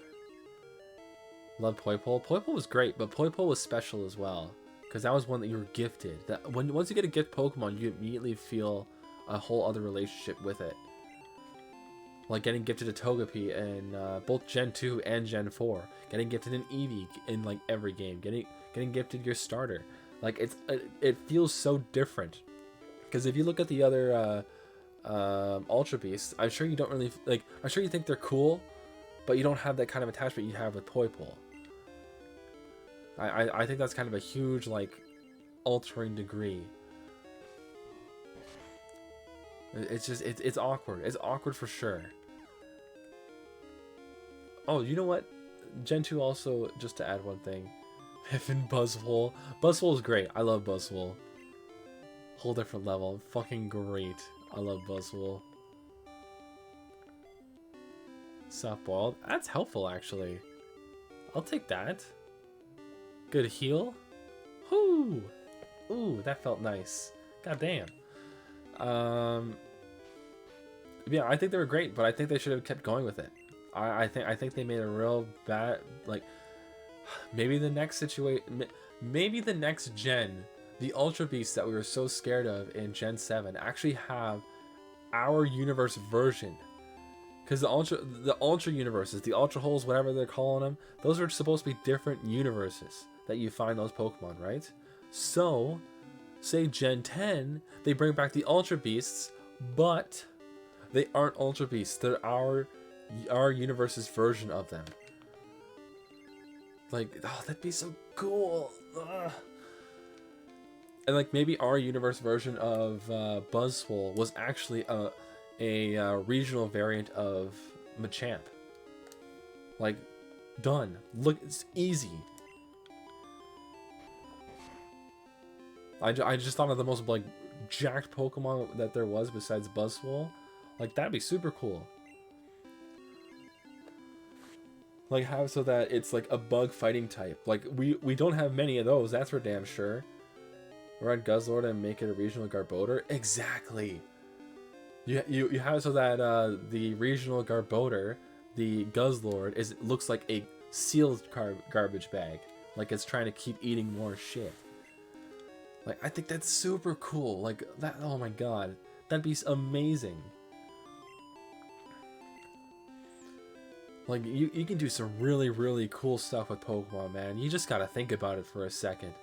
Love Poipole. Poipole was great, but Poipole was special as well, because that was one that you were gifted. That once you get a gift Pokemon, you immediately feel a whole other relationship with it. Like getting gifted a Togepi in both Gen 2 and Gen 4. Getting gifted an Eevee in like every game. Getting gifted your starter. Like it feels so different. Because if you look at the other Ultra Beasts, I'm sure you don't really like. I'm sure you think they're cool, but you don't have that kind of attachment you have with Poipole. I think that's kind of a huge like altering degree. It's just it's awkward. It's awkward for sure. Oh, you know what? Gen 2 also, just to add one thing, Piffin Buzzwole. Buzzwole's great. I love Buzzwole. Whole different level. Fucking great. I love Buzzwole. Softball. That's helpful, actually. I'll take that. Good heal. Whoo! Ooh, that felt nice. God damn. Yeah, I think they were great, but I think they should have kept going with it. I think they made a real bad, like, maybe the next maybe the next gen, the Ultra Beasts that we were so scared of in Gen 7 actually have our universe version. Because the Ultra universes, the Ultra Holes, whatever they're calling them, those are supposed to be different universes that you find those Pokemon, right? So, say Gen 10, they bring back the Ultra Beasts, but they aren't Ultra Beasts. They're our universe's version of them. Like, oh, that'd be so cool. Ugh. And like maybe our universe version of Buzzwole was actually a regional variant of Machamp. Like, done. Look, it's easy. I just thought of the most like jacked Pokemon that there was besides Buzzwole. Like, that'd be super cool. Like, have so that it's like a bug fighting type. Like, we don't have many of those, that's for damn sure. Run Guzzlord and make it a regional Garbodor? Exactly. You have it so that the regional Garbodor, the Guzzlord, looks like a sealed garbage bag. Like it's trying to keep eating more shit. Like, I think that's super cool. Like, that, oh my god. That'd be amazing. Like, you can do some really, really cool stuff with Pokemon, man. You just gotta think about it for a second.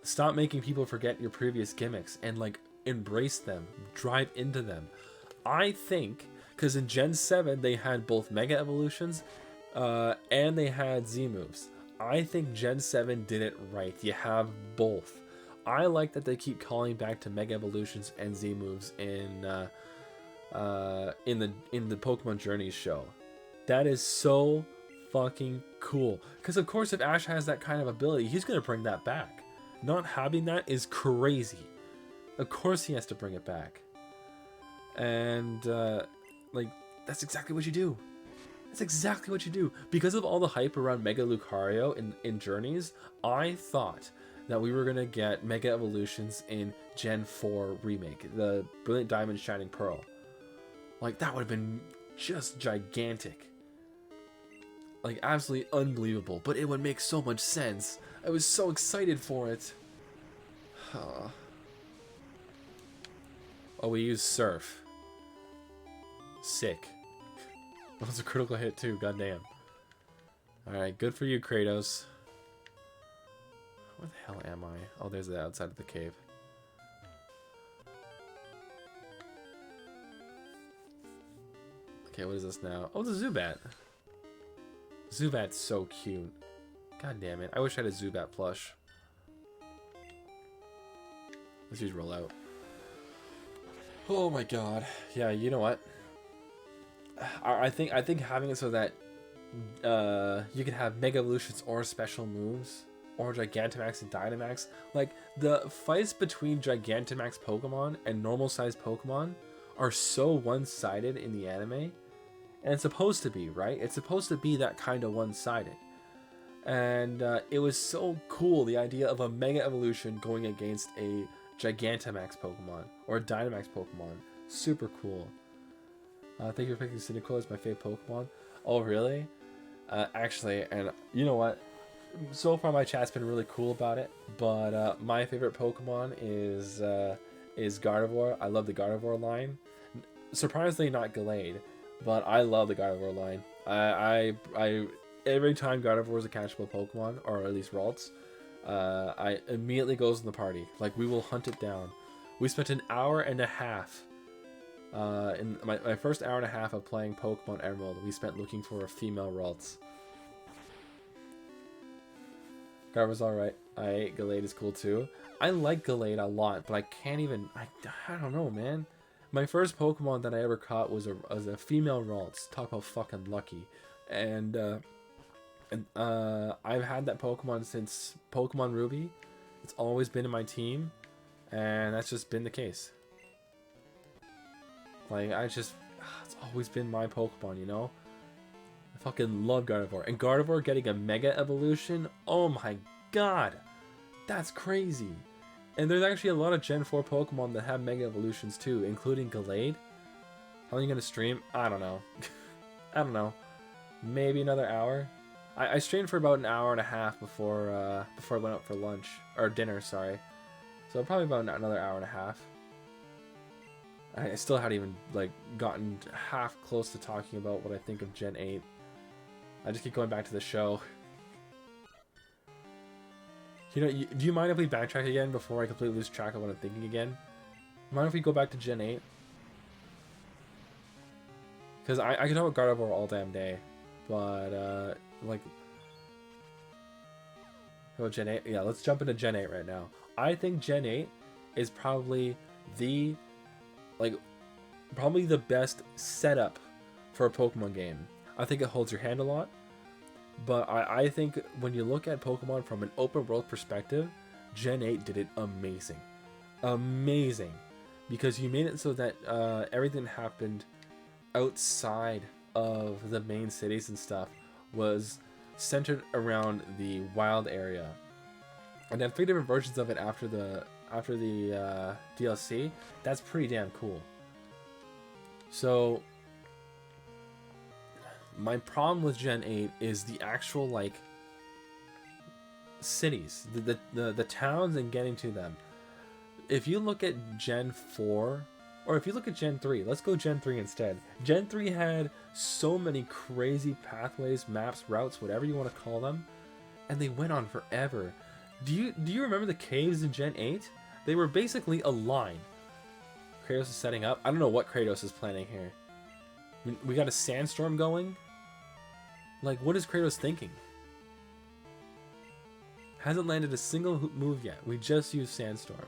Stop making people forget your previous gimmicks and, like, embrace them. Drive into them. I think, because in Gen 7, they had both Mega Evolutions and they had Z-moves. I think Gen 7 did it right. You have both. I like that they keep calling back to Mega Evolutions and Z-moves in the Pokemon Journeys show. That is so fucking cool. Because of course, if Ash has that kind of ability, he's gonna bring that back. Not having that is crazy. Of course, he has to bring it back. And like, that's exactly what you do. That's exactly what you do. Because of all the hype around Mega Lucario in Journeys, I thought that we were going to get Mega Evolutions in Gen 4 Remake, the Brilliant Diamond Shining Pearl. Like, that would have been just gigantic. Like, absolutely unbelievable. But it would make so much sense. I was so excited for it. Oh, we use Surf. Sick. That was a critical hit too, goddamn. Alright, good for you, Kratos. Where the hell am I? Oh, there's the outside of the cave. Okay, what is this now? Oh, the Zubat. Zubat's so cute. God damn it. I wish I had a Zubat plush. Let's use roll out. Oh my god. Yeah, you know what? I think having it so that you can have Mega Evolutions or special moves, or Gigantamax and Dynamax. Like, the fights between Gigantamax Pokemon and normal sized Pokemon are so one-sided in the anime. And it's supposed to be, right? It's supposed to be that kind of one-sided. And it was so cool, the idea of a Mega Evolution going against a Gigantamax Pokemon or a Dynamax Pokemon. Super cool. Thank you for picking Cyndaquil as my favorite Pokemon. Oh, really? Actually, and you know what? So far, my chat's been really cool about it. But my favorite Pokemon is Gardevoir. I love the Gardevoir line. Surprisingly, not Gallade. But I love the Gardevoir line. I every time Gardevoir is a catchable Pokemon, or at least Ralts, I immediately goes in the party. Like, we will hunt it down. We spent an hour and a half. In my first hour and a half of playing Pokemon Emerald, we spent looking for a female Ralts. Gardevoir's alright. Gallade is cool too. I like Gallade a lot, but I can't even... I don't know, man. My first Pokemon that I ever caught was a female Ralts. Talk about fucking lucky. And I've had that Pokemon since Pokemon Ruby. It's always been in my team, and that's just been the case. Like, it's always been my Pokemon, you know? I fucking love Gardevoir. And Gardevoir getting a Mega Evolution, oh my god! That's crazy! And there's actually a lot of Gen 4 Pokemon that have Mega Evolutions too, including Gallade. How long are you gonna stream? I don't know. I don't know. Maybe another hour? I streamed for about an hour and a half before I went out for lunch. Or dinner, sorry. So probably about another hour and a half. I still hadn't even, like, gotten half close to talking about what I think of Gen 8. I just keep going back to the show. You know, do you mind if we backtrack again before I completely lose track of what I'm thinking again? Mind if we go back to Gen 8? Because I could talk about Gardevoir all damn day. But, like... Oh, Gen 8? Yeah, let's jump into Gen 8 right now. I think Gen 8 is probably the... Like, probably the best setup for a Pokemon game. I think it holds your hand a lot. But I think when you look at Pokemon from an open world perspective, Gen 8 did it amazing. Amazing. Because you made it so that everything happened outside of the main cities and stuff was centered around the wild area. And then 3 different versions of it after the DLC. That's pretty damn cool. So my problem with Gen 8 is the actual, like, cities, the towns and getting to them. If you look at Gen 4, or if you look at Gen 3, let's go Gen 3 instead. Gen 3 had so many crazy pathways, maps, routes, whatever you want to call them, and they went on forever. Do you remember the caves in Gen 8? They were basically a line. Kratos is setting up. I don't know what Kratos is planning here. We got a sandstorm going? Like, what is Kratos thinking? Hasn't landed a single move yet. We just used sandstorm.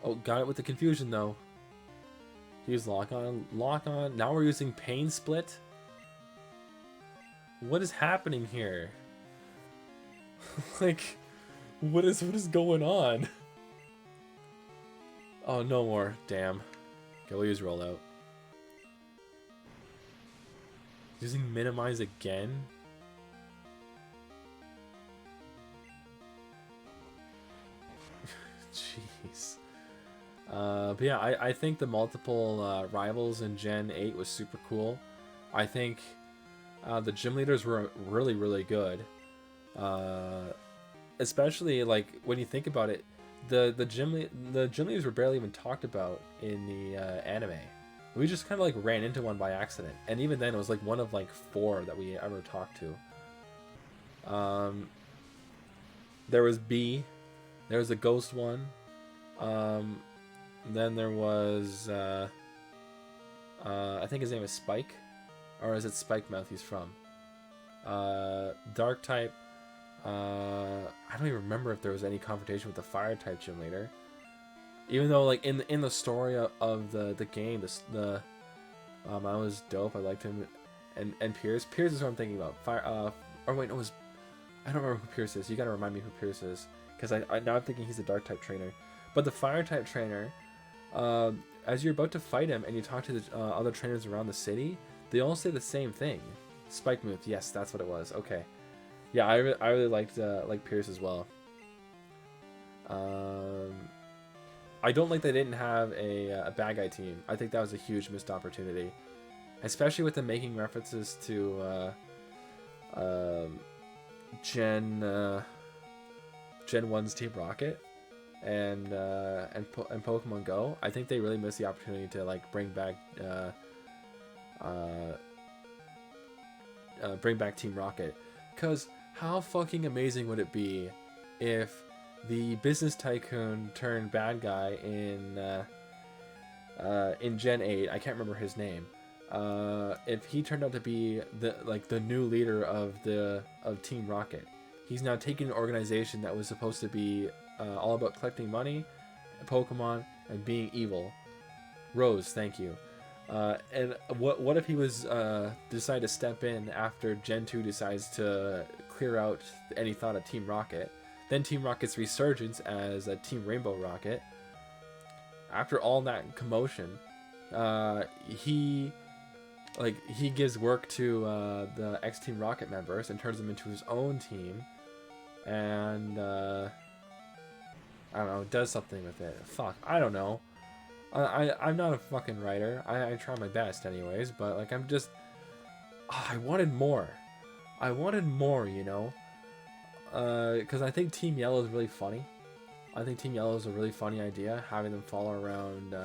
Oh, got it with the confusion though. Use lock on, lock on. Now we're using pain split. What is happening here? Like, what is going on? Oh, no more. Damn. Okay, we'll use rollout. Using minimize again? Jeez. But yeah, I think the multiple rivals in Gen 8 was super cool. I think the gym leaders were really, really good. Especially, like, when you think about it, the gym leaders were barely even talked about in the anime. We just kind of, like, ran into one by accident, and even then it was like one of, like, 4 that we ever talked to. There was B, there was a ghost one, then there was I think his name is Spike, or is it Spike Mouth he's from? Dark type. I don't even remember if there was any confrontation with the fire type gym leader. Even though, like, in the story of the game, I was dope. I liked him, and Pierce. Pierce is what I'm thinking about. Or wait, no, I don't remember who Pierce is. You gotta remind me who Pierce is, because now I'm thinking he's a dark type trainer. But the fire type trainer, as you're about to fight him and you talk to the other trainers around the city, they all say the same thing. Spike Move. Yes, that's what it was. Okay. Yeah, I really liked Pierce as well. I don't like they didn't have a bad guy team. I think that was a huge missed opportunity, especially with them making references to Gen 1's Team Rocket. and Pokemon Go. I think they really missed the opportunity to like bring back Team Rocket. Cause how fucking amazing would it be if the business tycoon turned bad guy in Gen 8, I can't remember his name. If he turned out to be the new leader of Team Rocket. He's now taking an organization that was supposed to be all about collecting money, Pokemon, and being evil. Rose, thank you. And what if he was decide to step in after Gen 2 decides to clear out any thought of Team Rocket? Then Team Rocket's resurgence as a Team Rainbow Rocket. After all that commotion, he gives work to the ex-Team Rocket members and turns them into his own team, and I don't know, does something with it. Fuck, I don't know. I'm not a fucking writer. I try my best anyways, but like I'm just, I wanted more. You know, because I think Team Yellow is really funny. I think Team Yellow is a really funny idea, having them follow around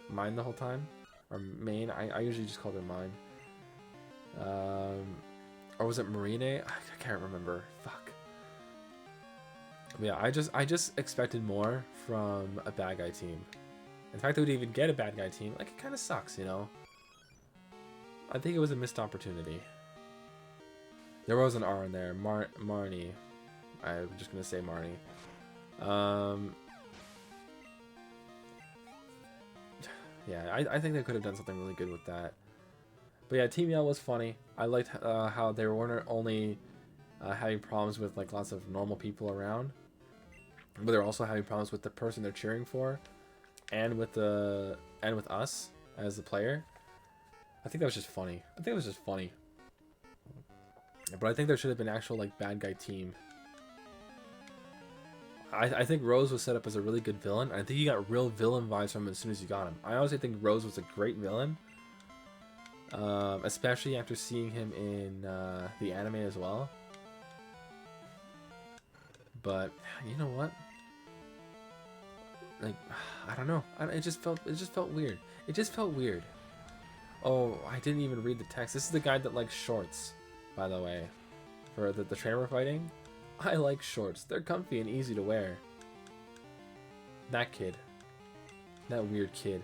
Mine the whole time. Or Maine, I usually just call it Mine. Or was it Marine? I can't remember. Fuck. But yeah, I just expected more from a bad guy team. In fact, they would even get a bad guy team. Like, it kind of sucks, you know? I think it was a missed opportunity. There was an R in there. Marnie. I'm just going to say Marnie. Yeah, I think they could have done something really good with that. But yeah, Team Yell was funny. I liked how they weren't only having problems with like lots of normal people around, but they're also having problems with the person they're cheering for, and with us as the player. I think that was just funny. But I think there should have been actual like bad guy team. I think Rose was set up as a really good villain. I think you got real villain vibes from him as soon as you got him. I honestly think Rose was a great villain. Especially after seeing him in the anime as well. But you know what? Like, I don't know. It just felt weird. It just felt weird. Oh, I didn't even read the text. This is the guy that likes shorts, by the way, for the trainer we're fighting. I like shorts. They're comfy and easy to wear. That kid. That weird kid.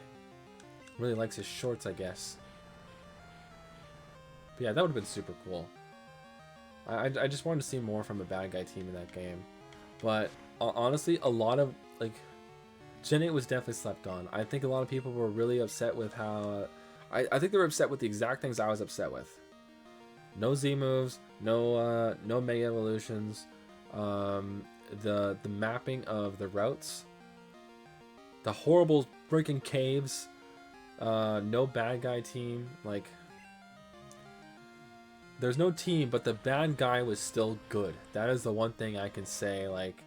Really likes his shorts, I guess. But yeah, that would have been super cool. I just wanted to see more from a bad guy team in that game. But honestly, a lot of, like, Gen 8 was definitely slept on. I think a lot of people were really upset with how... I think they were upset with the exact things I was upset with. No Z moves, no Mega Evolutions, the mapping of the routes, the horrible freaking caves, no bad guy team. Like, there's no team, but the bad guy was still good. That is the one thing I can say, like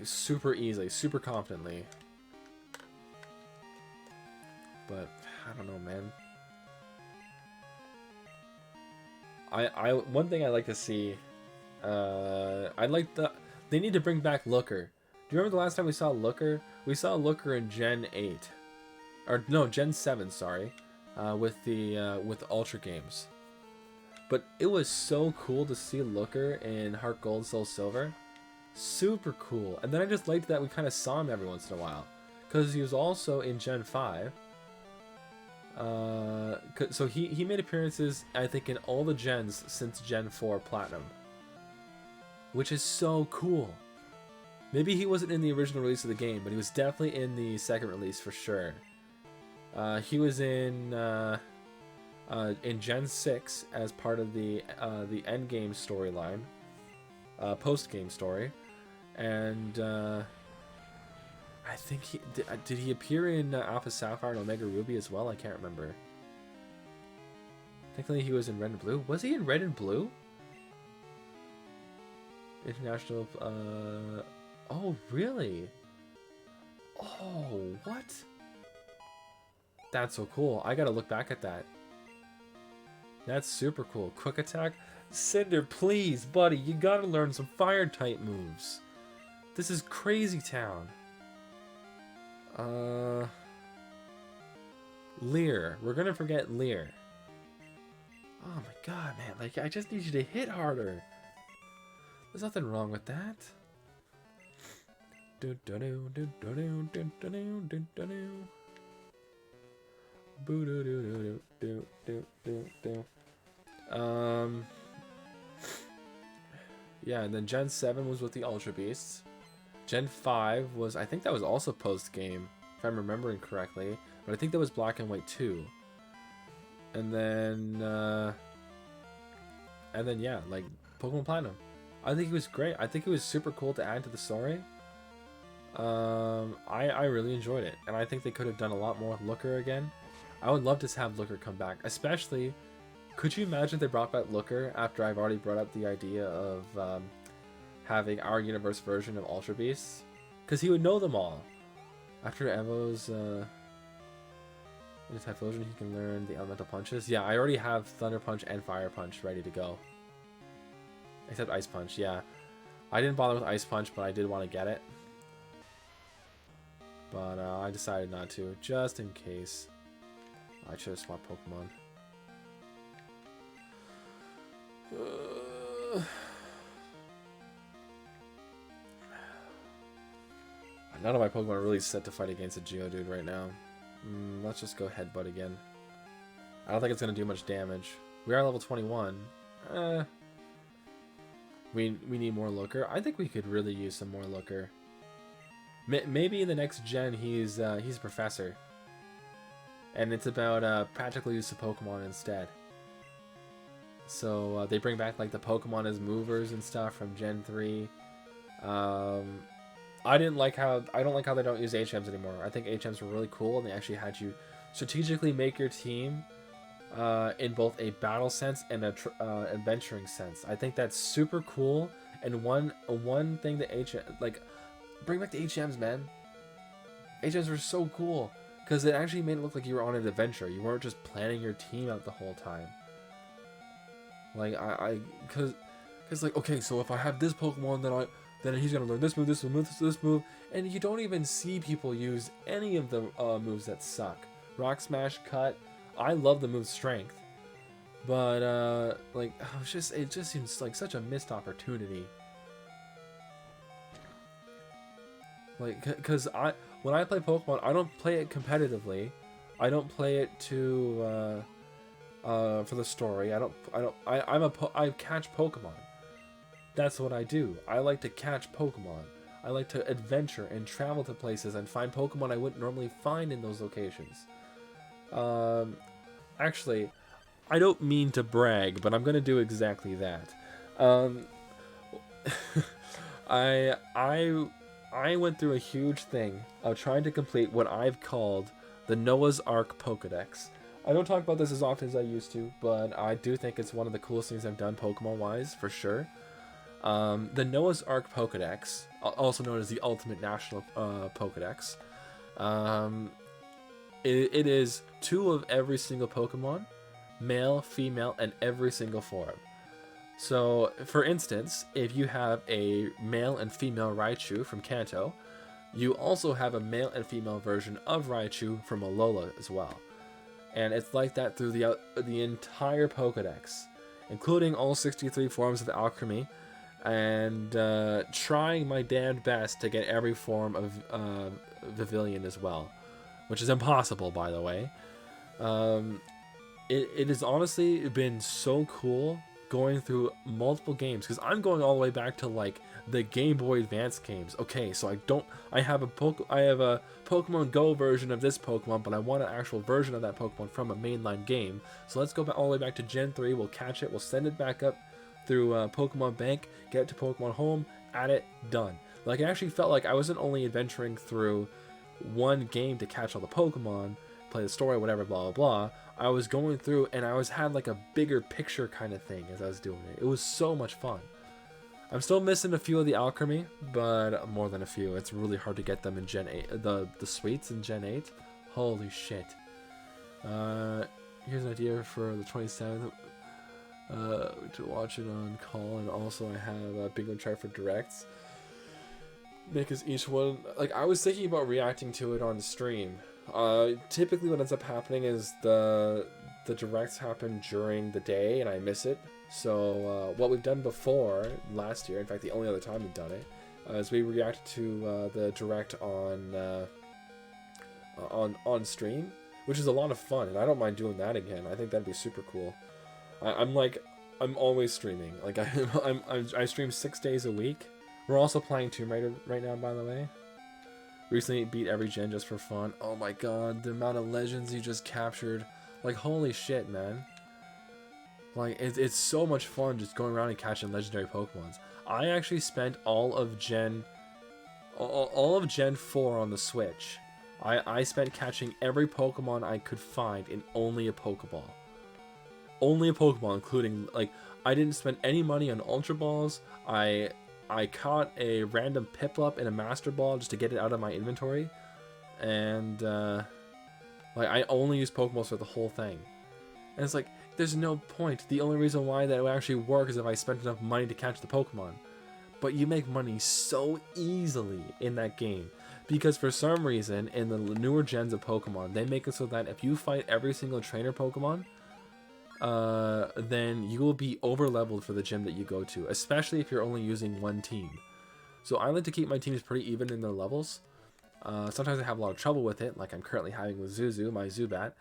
super easily, super confidently. But I don't know, man. One thing I like to see, they need to bring back Looker. Do you remember the last time we saw Looker? We saw Looker in Gen 8, or no, Gen 7, sorry, with Ultra Games. But it was so cool to see Looker in Heart Gold, Soul Silver. Super cool. And then I just liked that we kind of saw him every once in a while, because he was also in Gen 5. So he made appearances, I think, in all the gens since Gen 4 Platinum, which is so cool. Maybe he wasn't in the original release of the game, but he was definitely in the second release for sure. He was in Gen 6 as part of the end game storyline, post game story, and I think did he appear in Alpha Sapphire and Omega Ruby as well? I can't remember. Technically, he was in Red and Blue. Was he in Red and Blue? International. Oh, really? Oh, what? That's so cool. I gotta look back at that. That's super cool. Quick attack. Cinder, please, buddy. You gotta learn some fire type moves. This is crazy town. Lear. We're gonna forget Lear. Oh my god, man. Like, I just need you to hit harder. There's nothing wrong with that. Yeah, and then Gen 7 was with the Ultra Beasts. Gen 5 was, I think that was also post-game, if I'm remembering correctly. But I think that was Black and White 2. And then yeah, like, Pokemon Platinum. I think it was great. I think it was super cool to add to the story. I really enjoyed it. And I think they could have done a lot more with Looker again. I would love to have Looker come back. Especially, could you imagine if they brought back Looker after I've already brought up the idea of having our universe version of Ultra Beasts? Because he would know them all. After Evo's in his Typhlosion, he can learn the elemental punches. Yeah, I already have Thunder Punch and Fire Punch ready to go. Except Ice Punch, yeah. I didn't bother with Ice Punch, but I did want to get it. But I decided not to, just in case. I should have swapped Pokemon. None of my Pokemon are really set to fight against a Geodude right now. Let's just go Headbutt again. I don't think it's going to do much damage. We are level 21. We need more Looker. I think we could really use some more Looker. Maybe in the next gen he's a professor. And it's about practical use of Pokemon instead. So they bring back like the Pokemon as movers and stuff from Gen 3. I don't like how they don't use HMs anymore. I think HMs were really cool, and they actually had you strategically make your team in both a battle sense and a adventuring sense. I think that's super cool. And one thing that bring back the HMs, man. HMs were so cool because it actually made it look like you were on an adventure. You weren't just planning your team out the whole time. Like because like, okay, so if I have this Pokemon, then he's gonna learn this move, this move, this move, and you don't even see people use any of the moves that suck. Rock Smash, Cut. I love the move Strength, but like, it just seems like such a missed opportunity. Like, cause when I play Pokemon, I don't play it competitively. I don't play it to for the story. I catch Pokemon. That's what I do. I like to catch Pokemon. I like to adventure and travel to places and find Pokemon I wouldn't normally find in those locations. Actually, I don't mean to brag, but I'm gonna do exactly that. I went through a huge thing of trying to complete what I've called the Noah's Ark Pokedex. I don't talk about this as often as I used to, but I do think it's one of the coolest things I've done Pokemon-wise, for sure. The Noah's Ark Pokedex, also known as the Ultimate National Pokedex, it is 2 of every single Pokemon, male, female, and every single form. So, for instance, if you have a male and female Raichu from Kanto, you also have a male and female version of Raichu from Alola as well. And it's like that through the entire Pokedex, including all 63 forms of alchemy, and trying my damned best to get every form of Vivillon as well, which is impossible, by the way. It has honestly been so cool going through multiple games, because I'm going all the way back to like the Game Boy Advance games. Okay, so I have a Pokemon Go version of this Pokemon, but I want an actual version of that Pokemon from a mainline game. So let's go back all the way back to Gen 3. We'll catch it. We'll send it back up through Pokemon Bank, get it to Pokemon Home, add it, done. Like, I actually felt like I wasn't only adventuring through one game to catch all the Pokemon, play the story, whatever, blah, blah, blah. I was going through, and I had like a bigger picture kind of thing as I was doing it. It was so much fun. I'm still missing a few of the alchemy, but more than a few. It's really hard to get them in Gen 8. The sweets in Gen 8. Holy shit. Here's an idea for the 27th. To watch it on call, and also I have a bingo chart for directs. because each one, like, I was thinking about reacting to it on stream. Typically what ends up happening is the directs happen during the day and I miss it. So what we've done before last year, in fact the only other time we've done it, is we reacted to the direct on stream, which is a lot of fun, and I don't mind doing that again. I think that'd be super cool. I'm always streaming. Like I stream 6 days a week. We're also playing Tomb Raider right now, by the way. Recently beat every gen just for fun. Oh my god, the amount of legends you just captured. Like, holy shit, man. Like, it's so much fun just going around and catching legendary Pokemons. I actually spent all of Gen 4 on the Switch. I spent catching every Pokemon I could find in only a Pokeball. Only a Pokeball, including, like, I didn't spend any money on Ultra Balls. I caught a random Piplup in a Master Ball just to get it out of my inventory. And, like, I only used Pokeballs for the whole thing. And it's like, there's no point. The only reason why that would actually work is if I spent enough money to catch the Pokemon. But you make money so easily in that game. Because for some reason, in the newer gens of Pokemon, they make it so that if you fight every single trainer Pokemon, then you will be over-leveled for the gym that you go to, especially if you're only using one team. So I like to keep my teams pretty even in their levels. Sometimes I have a lot of trouble with it, like I'm currently having with Zuzu, my Zubat.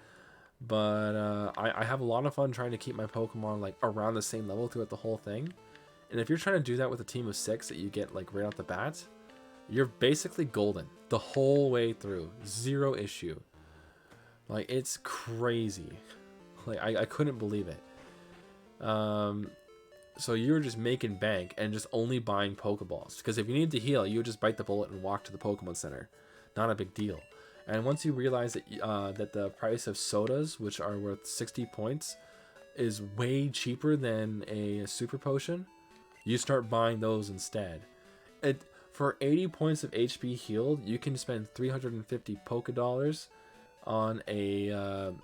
But I have a lot of fun trying to keep my Pokemon like around the same level throughout the whole thing. And if you're trying to do that with a team of 6 that you get like right off the bat, you're basically golden the whole way through. Zero issue. Like, it's crazy. Like, I couldn't believe it. So you were just making bank and just only buying Pokeballs. Because if you needed to heal, you would just bite the bullet and walk to the Pokemon Center. Not a big deal. And once you realize that that the price of sodas, which are worth 60 points, is way cheaper than a super potion, you start buying those instead. For 80 points of HP healed, you can spend 350 Pokedollars on a... oh,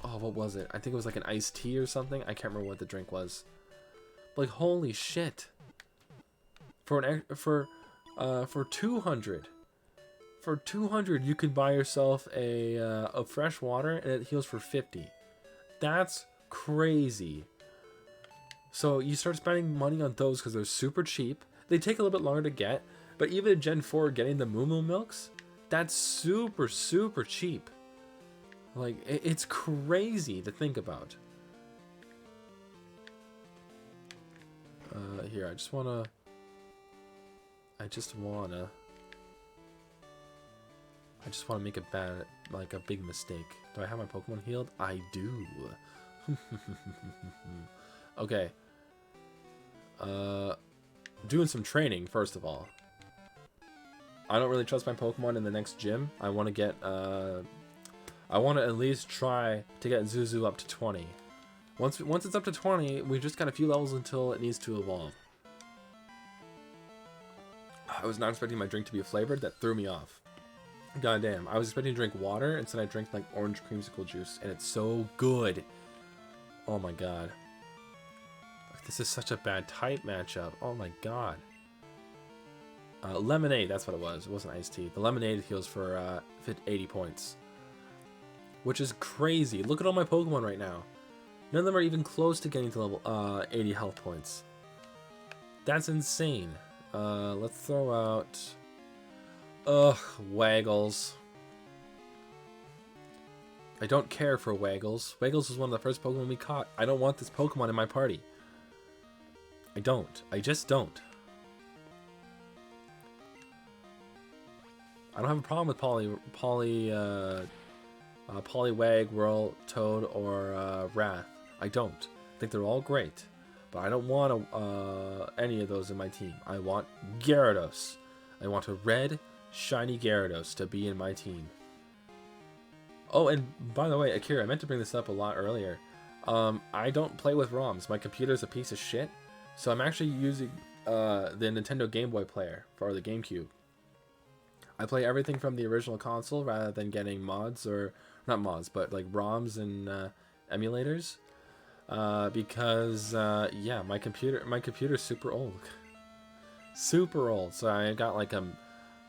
what was it? I think it was like an iced tea or something. I can't remember what the drink was. Like, holy shit! For 200, for 200, you could buy yourself a fresh water, and it heals for 50. That's crazy. So you start spending money on those because they're super cheap. They take a little bit longer to get, but even at Gen 4, getting the Moo Moo Milks, that's super, super cheap. Like, it's crazy to think about. Here, I just wanna make a big mistake. Do I have my Pokemon healed? I do. Okay. Doing some training, first of all. I don't really trust my Pokemon in the next gym. I want to get, I want to at least try to get Zuzu up to 20. Once it's up to 20, we just got a few levels until it needs to evolve. I was not expecting my drink to be flavored. That threw me off. God damn. I was expecting to drink water. Instead, I drank like orange creamsicle juice, and it's so good. Oh my god. This is such a bad type matchup. Oh my god. Lemonade, that's what it was. It wasn't iced tea. The lemonade heals for 80 points. Which is crazy. Look at all my Pokemon right now. None of them are even close to getting to level 80 health points. That's insane. Let's throw out... Ugh, Waggles. I don't care for Waggles. Waggles was one of the first Pokemon we caught. I don't want this Pokemon in my party. I don't. I just don't. I don't have a problem with Poliwag, Whirl, Toad, or Wrath. I don't. I think they're all great. But I don't want any of those in my team. I want Gyarados. I want a red, shiny Gyarados to be in my team. Oh, and by the way, Akira, I meant to bring this up a lot earlier. I don't play with ROMs. My computer's a piece of shit. So I'm actually using the Nintendo Game Boy player for the GameCube. I play everything from the original console rather than getting mods, or not mods, but like ROMs and emulators. Because yeah, my computer's super old. Super old. So I got like a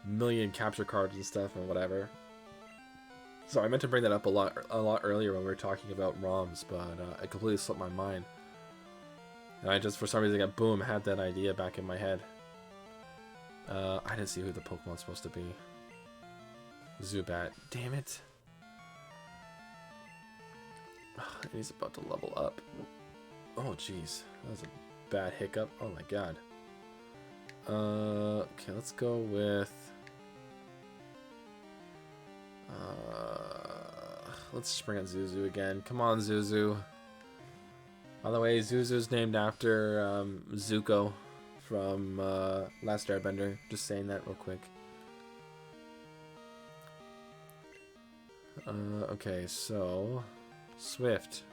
million capture cards and stuff and whatever. So I meant to bring that up a lot earlier when we were talking about ROMs, but it completely slipped my mind. And I just, for some reason, boom, had that idea back in my head. I didn't see who the Pokemon's supposed to be. Zubat. Damn it. And he's about to level up. Oh, jeez. That was a bad hiccup. Oh, my God. Okay, let's go with... let's just bring out Zuzu again. Come on, Zuzu. By the way, Zuzu's named after Zuko from Last Airbender. Just saying that real quick. Okay, so... Swift.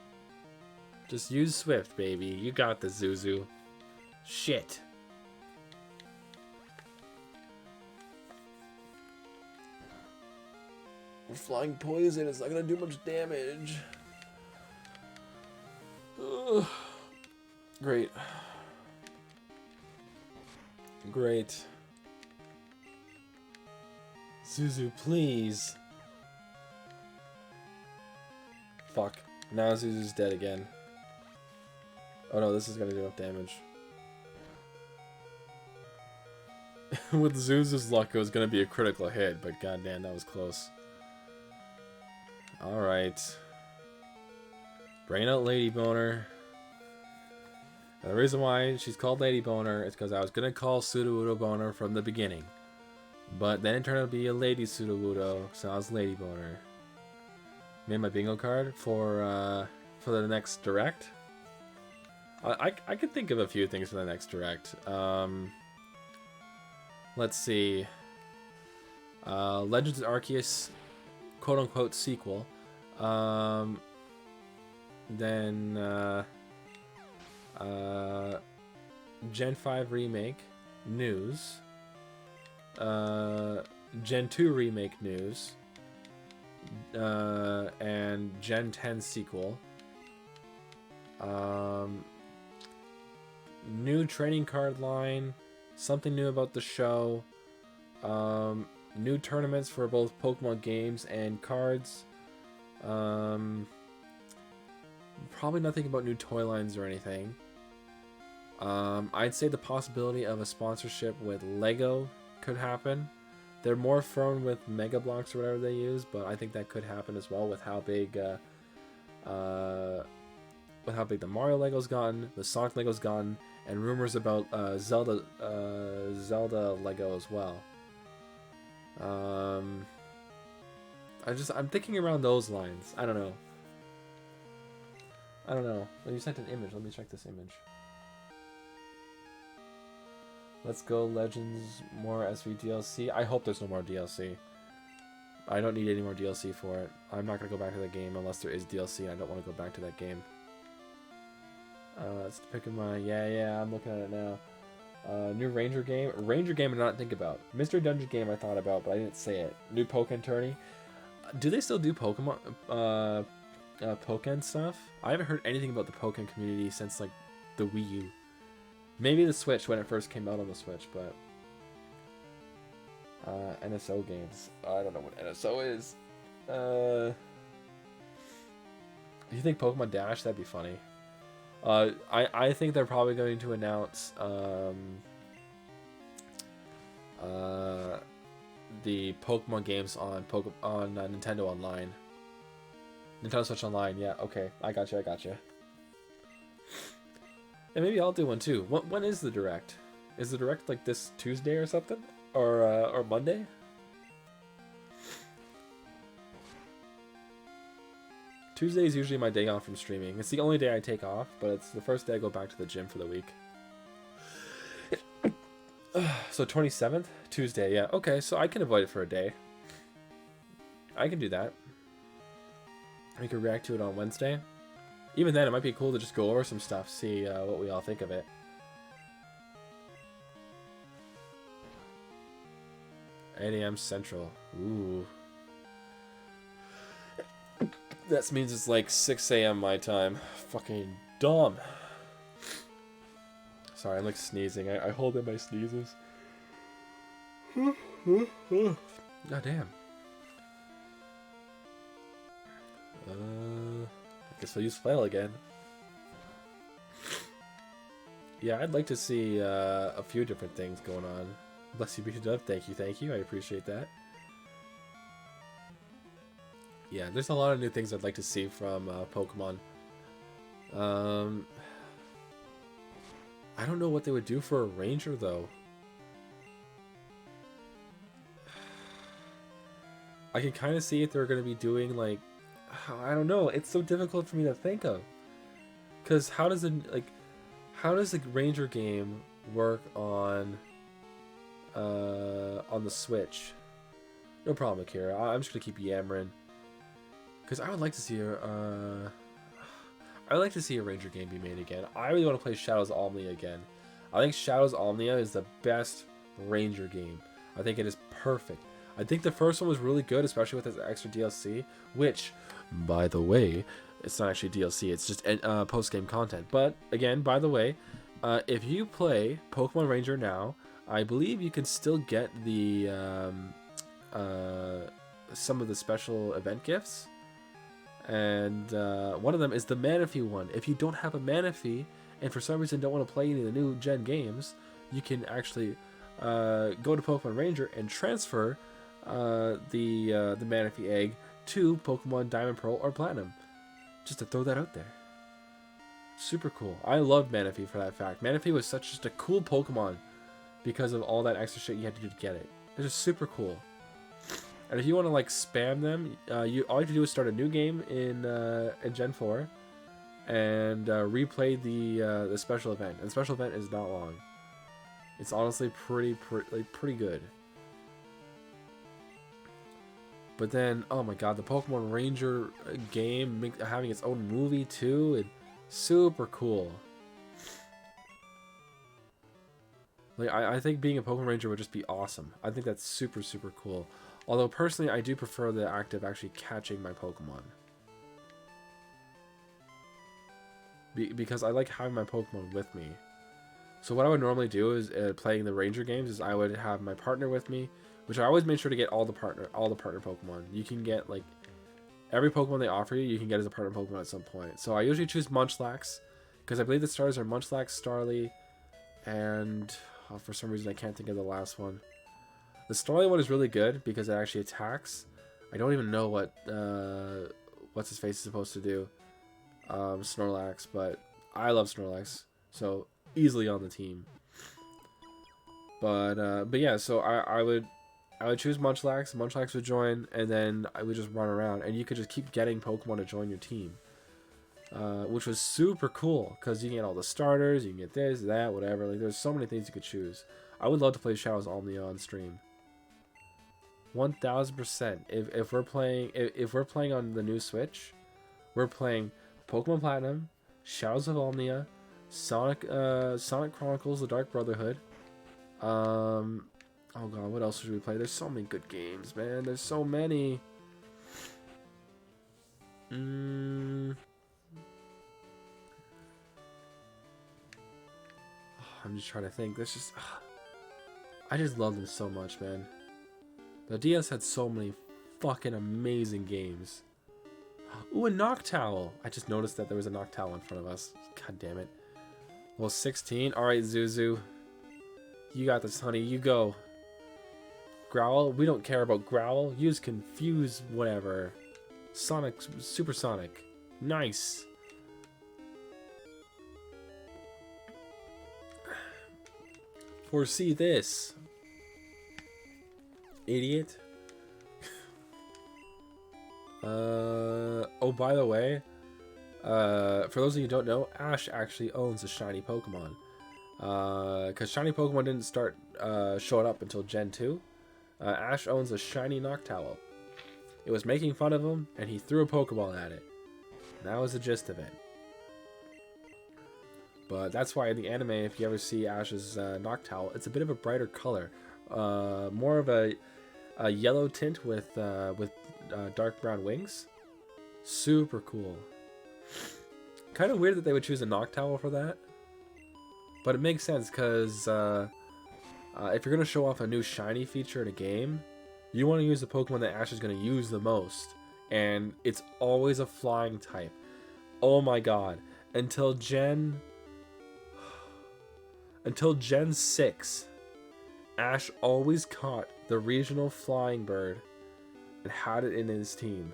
Just use Swift, baby. You got the Zuzu. Shit. Flying poison, it's not gonna do much damage. Ugh. Great. Great. Zuzu, please. Fuck. Now Zuzu's dead again. Oh no, this is gonna do enough damage. With Zuzu's luck, it was gonna be a critical hit, but goddamn, that was close. Alright. Bring out Lady Boner. And the reason why she's called Lady Boner is because I was going to call Sudowoodo Boner from the beginning. But then it turned out to be a Lady Sudowoodo, so I was Lady Boner. Made my bingo card for the next Direct. I could think of a few things for the next Direct. Let's see. Legends of Arceus, quote-unquote, sequel. Then Gen 5 remake news, Gen 2 remake news, and Gen 10 sequel. New trading card line, something new about the show, new tournaments for both Pokemon games and cards. Probably nothing about new toy lines or anything. I'd say the possibility of a sponsorship with Lego could happen. They're more firm with Mega Bloks or whatever they use, but I think that could happen as well with how big the Mario Lego's gotten, the Sonic Lego's gotten, and rumors about Zelda Lego as well. I'm thinking around those lines. I don't know. Well, you sent an image. Let me check this image. Let's go Legends, more SV DLC. I hope there's no more DLC. I don't need any more DLC for it. I'm not going to go back to that game unless there is DLC, and I don't want to go back to that game. Let's pick my... Yeah, I'm looking at it now. New Ranger game. Ranger game I did not think about. Mr. Dungeon game I thought about, but I didn't say it. New Pokemon tourney. Do they still do Pokemon... Pokemon stuff? I haven't heard anything about the Pokemon community since, like, the Wii U. Maybe the Switch when it first came out on the Switch, but... NSO games. I don't know what NSO is. Do you think Pokemon Dash? That'd be funny. I think they're probably going to announce the Pokemon games on Nintendo Online. Nintendo Switch Online, yeah, okay. I got you. And maybe I'll do one too. When is the Direct? Is the Direct like this Tuesday or something? Or Monday? Tuesday is usually my day off from streaming. It's the only day I take off, but it's the first day I go back to the gym for the week. So 27th? Tuesday, yeah. Okay, so I can avoid it for a day. I can do that. We can react to it on Wednesday. Even then, it might be cool to just go over some stuff, see what we all think of it. 8 a.m. Central. Ooh. That means it's like 6 a.m. my time. Fucking dumb. Sorry, I'm like sneezing. I hold in my sneezes. God damn. I guess I'll use flail again. Yeah, I'd like to see a few different things going on. Bless you, Bishop Dove. Thank you. I appreciate that. Yeah, there's a lot of new things I'd like to see from Pokemon. I don't know what they would do for a Ranger, though. I can kind of see if they're going to be doing, like... I don't know. It's so difficult for me to think of. Because how does the Ranger game work on the Switch? No problem, Akira. I'm just going to keep yammering. Because I would like to see a Ranger game be made again. I really want to play Shadows Omnia again. I think Shadows Omnia is the best Ranger game. I think it is perfect. I think the first one was really good, especially with its extra DLC, which, by the way, it's not actually DLC, it's just post-game content. But, again, by the way, if you play Pokemon Ranger now, I believe you can still get the some of the special event gifts. And one of them is the Manaphy one. If you don't have a Manaphy, and for some reason don't want to play any of the new gen games, you can actually go to Pokemon Ranger and transfer the Manaphy egg to Pokemon Diamond, Pearl, or Platinum. Just to throw that out there. Super cool. I loved Manaphy for that fact. Manaphy was just a cool Pokemon because of all that extra shit you had to do to get it. It was super cool. And if you want to like spam them, all you have to do is start a new game in Gen 4 and replay the special event. And the special event is not long. It's honestly pretty good. But then, oh my god, the Pokemon Ranger game having its own movie too, and super cool. Like I think being a Pokemon Ranger would just be awesome. I think that's super cool. Although personally, I do prefer the act of actually catching my Pokemon. Because I like having my Pokemon with me. So what I would normally do is playing the Ranger games is I would have my partner with me, which I always made sure to get all the partner Pokemon. You can get like every Pokemon they offer you, you can get as a partner Pokemon at some point. So I usually choose Munchlax because I believe the starters are Munchlax, Starly, and for some reason I can't think of the last one. The Starly one is really good because it actually attacks. I don't even know what what's his face is supposed to do. Snorlax, but I love Snorlax, so easily on the team. But yeah, so I would choose Munchlax. Munchlax would join, and then I would just run around, and you could just keep getting Pokemon to join your team, which was super cool because you can get all the starters, you can get this, that, whatever. Like there's so many things you could choose. I would love to play Shadows Omnia on stream. 1000%. If we're playing on the new Switch, we're playing Pokemon Platinum, Shadows of Omnia, Sonic Chronicles: The Dark Brotherhood. Oh god, what else should we play? There's so many good games, man. There's so many. I'm just trying to think. There's just I just love them so much, man. The DS had so many fucking amazing games. Ooh, a Noctowl! I just noticed that there was a Noctowl in front of us. God damn it. Well, 16. Alright, Zuzu. You got this, honey. You go. Growl? We don't care about Growl. Use Confuse, whatever. Sonic, Supersonic. Nice. Foresee this. Idiot. Oh, by the way, for those of you who don't know, Ash actually owns a shiny Pokemon. Because shiny Pokemon didn't start showing up until Gen 2. Ash owns a shiny Noctowl. It was making fun of him, and he threw a Pokeball at it. And that was the gist of it. But that's why in the anime, if you ever see Ash's Noctowl, it's a bit of a brighter color. More of a yellow tint with dark brown wings. Super cool. Kind of weird that they would choose a Noctowl for that. But it makes sense because if you're going to show off a new shiny feature in a game, you want to use the Pokemon that Ash is going to use the most. And it's always a flying type. Oh my god. Until Gen 6, Ash always caught the regional flying bird and had it in his team.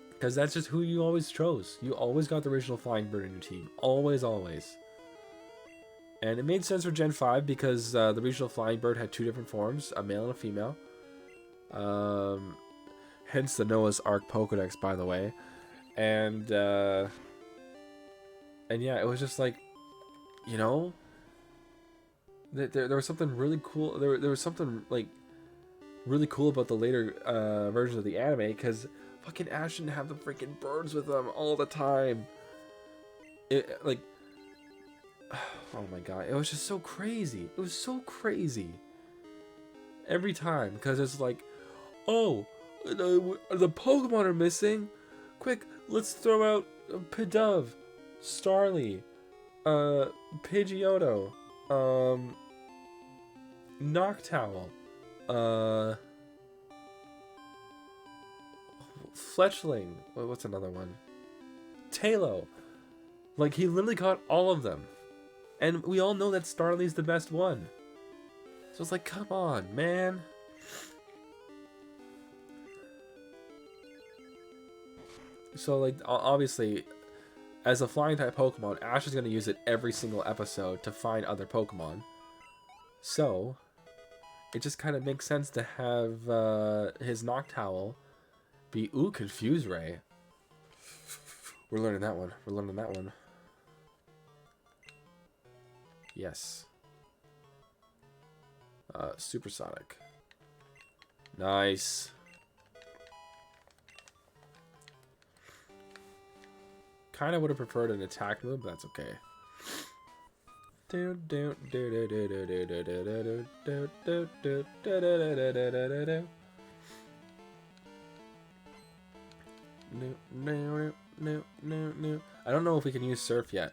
Because that's just who you always chose. You always got the original flying bird in your team. Always, always. And it made sense for Gen 5 because the regional flying bird had 2 different forms, a male and a female. Hence the Noah's Ark Pokedex, by the way. And yeah, it was just like, you know, there was something really cool. There was something like really cool about the later versions of the anime because fucking Ash didn't have the freaking birds with them all the time. It like, oh my god, it was just so crazy. It was so crazy every time because it's like, oh, the Pokemon are missing. Quick, let's throw out Pidove, Starly, Pidgeotto, Noctowl, Fletchling. What's another one? Talo. Like, he literally caught all of them. And we all know that Starly's the best one. So it's like, come on, man. So, like, obviously, as a flying type Pokemon, Ash is going to use it every single episode to find other Pokemon. So, it just kind of makes sense to have his Noctowl be, ooh, Confuse Ray. We're learning that one. We're learning that one. Yes. Supersonic. Nice. Kind of would have preferred an attack move, but that's okay. I don't know if we can use Surf yet.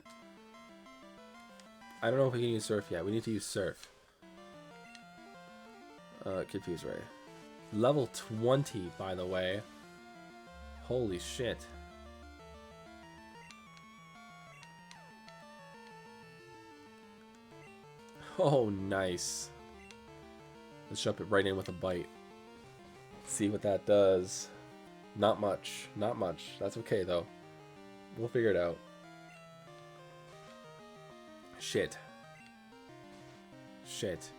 We need to use Surf. Confuse Ray. Level 20, by the way. Holy shit. Oh, nice. Let's jump it right in with a bite. See what that does. Not much. Not much. That's okay, though. We'll figure it out. Shit. Shit.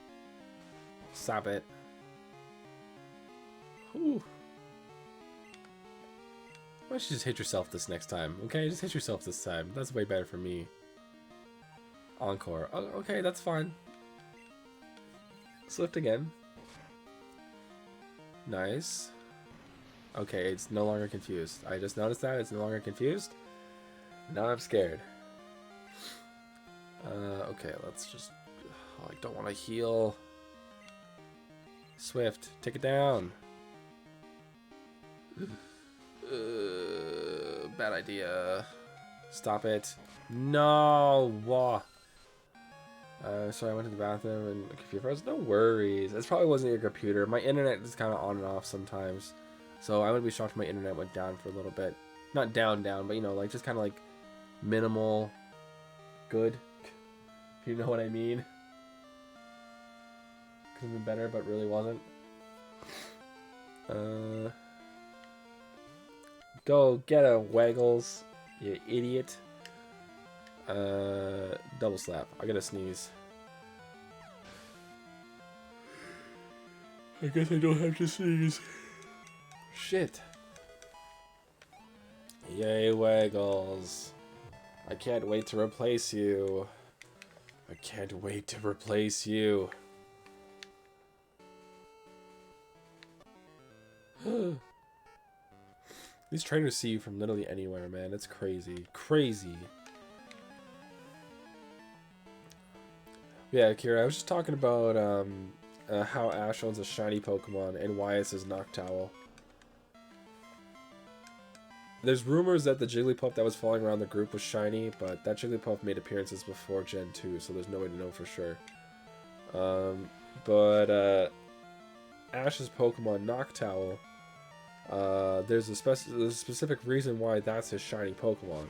Stop it. Whew. Why don't you just hit yourself this next time, okay? Just hit yourself this time. That's way better for me. Encore. Oh, okay, that's fine. Swift again. Nice. Okay, it's no longer confused. I just noticed that. It's no longer confused. Now I'm scared. Okay, let's just... Oh, I don't want to heal. Swift, take it down. Bad idea. Stop it. No! Wah. Sorry, I went to the bathroom and the computer froze. No worries. It probably wasn't your computer. My internet is kind of on and off sometimes. So I wouldn't be shocked if my internet went down for a little bit. Not down, but you know, like just kind of like minimal good. If you know what I mean. Could have been better, but really wasn't. Go get a Waggles, you idiot. Double slap. I gotta sneeze. I guess I don't have to sneeze. Shit. Yay, Waggles. I can't wait to replace you. I can't wait to replace you. These trainers see you from literally anywhere, man. It's crazy. Crazy. Yeah, Kira, I was just talking about how Ash owns a shiny Pokemon and why it's his Noctowl. There's rumors that the Jigglypuff that was flying around the group was shiny, but that Jigglypuff made appearances before Gen 2, so there's no way to know for sure. But Ash's Pokemon Noctowl, there's a specific reason why that's his shiny Pokemon.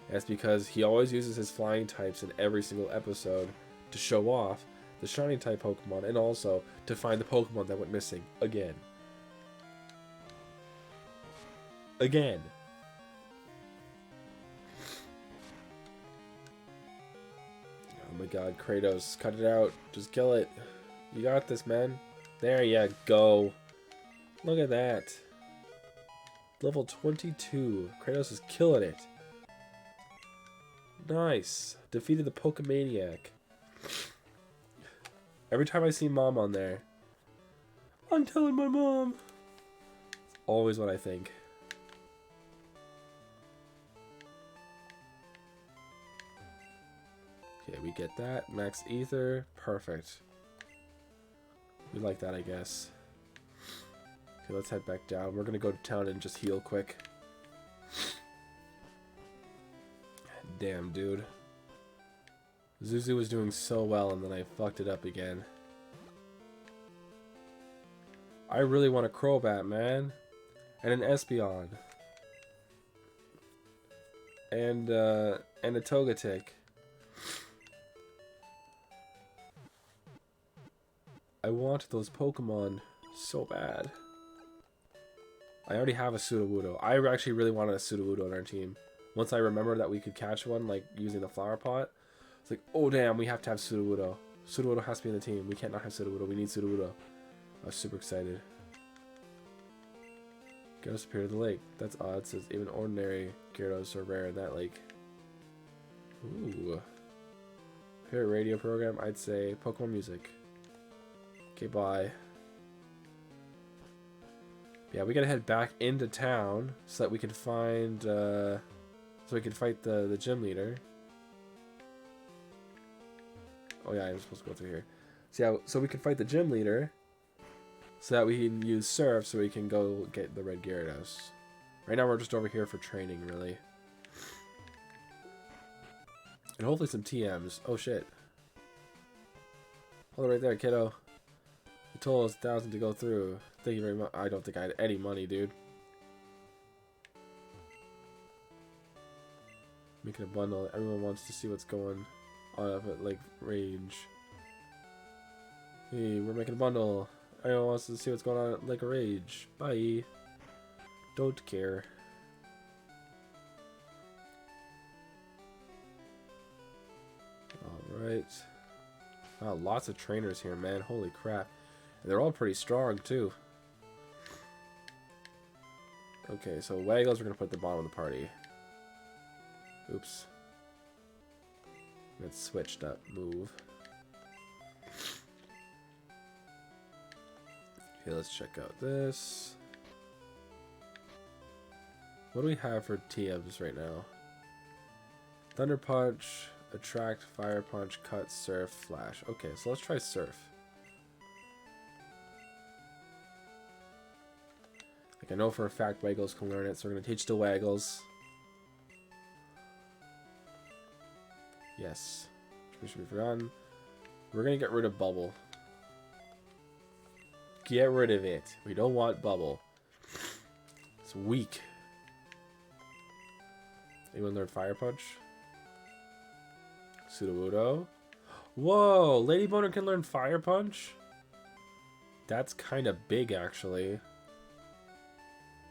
And it's because he always uses his flying types in every single episode to show off the shiny type Pokemon and also to find the Pokemon that went missing again. Again. Oh my god, Kratos, cut it out. Just kill it. You got this, man. There you go. Look at that. Level 22. Kratos is killing it. Nice. Defeated the Pokemaniac. Every time I see Mom on there, I'm telling my mom. It's always what I think. Okay, we get that. Max Ether. Perfect. We like that, I guess. Okay, let's head back down. We're gonna go to town and just heal quick. Damn, dude. Zuzu was doing so well, and then I fucked it up again. I really want a Crobat, man. And an Espeon. And a Togetic. I want those Pokemon so bad. I already have a Sudowoodo. I actually really wanted a Sudowoodo on our team. Once I remembered that we could catch one, like, using the flower pot, it's like, oh damn, we have to have Sudowoodo. Sudowoodo has to be in the team. We can't not have Sudowoodo. We need Sudowoodo. I was super excited. Gyarados appeared in the lake. That's odd. It says even ordinary Gyarados are rare in that lake. Ooh. Favorite radio program? I'd say Pokemon Music. Okay, bye. Yeah, we gotta head back into town so that we can find, so we can fight the gym leader. Oh yeah, I'm supposed to go through here. So yeah, so we can fight the gym leader, so that we can use Surf, so we can go get the red Gyarados. Right now we're just over here for training, really. And hopefully some TMs. Oh shit. Hold it right there, kiddo. You told us 1,000 to go through. Thank you very much. I don't think I had any money, dude. Making a bundle. Everyone wants to see what's going on up at Lake Range. Hey, we're making a bundle. Everyone wants to see what's going on at Lake Rage. Bye. Don't care. Alright. Wow, lots of trainers here, man. Holy crap. And they're all pretty strong, too. Okay, so Waggles we're going to put at the bottom of the party. Oops. Let's switched up. Move. Okay, let's check out this. What do we have for TMs right now? Thunder Punch, Attract, Fire Punch, Cut, Surf, Flash. Okay, so let's try Surf. Like, I know for a fact Waggles can learn it, so we're going to teach the Waggles. Yes. Which should be forgotten. We're going to get rid of Bubble. Get rid of it. We don't want Bubble. It's weak. Anyone learn Fire Punch? Sudowoodo. Whoa! Lady Boner can learn Fire Punch? That's kind of big, actually.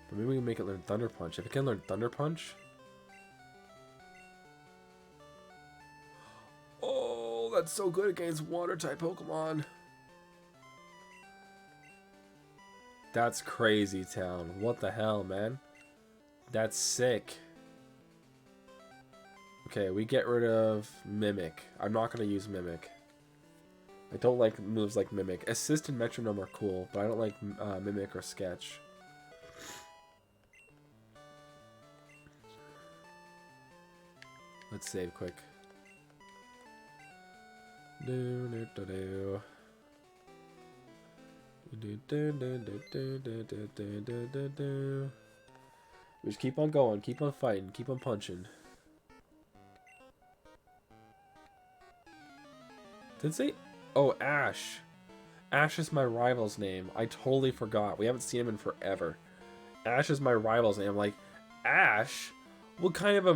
But maybe we can make it learn Thunder Punch. If it can learn Thunder Punch... Oh, that's so good against Water-type Pokemon. That's crazy, town. What the hell, man? That's sick. Okay, we get rid of Mimic. I'm not going to use Mimic. I don't like moves like Mimic. Assist and Metronome are cool, but I don't like Mimic or Sketch. Let's save quick. We just keep on going, keep on fighting, keep on punching. Did it say? Oh, Ash. Ash is my rival's name. I totally forgot. We haven't seen him in forever. Ash is my rival's name. I'm like, Ash? What kind of a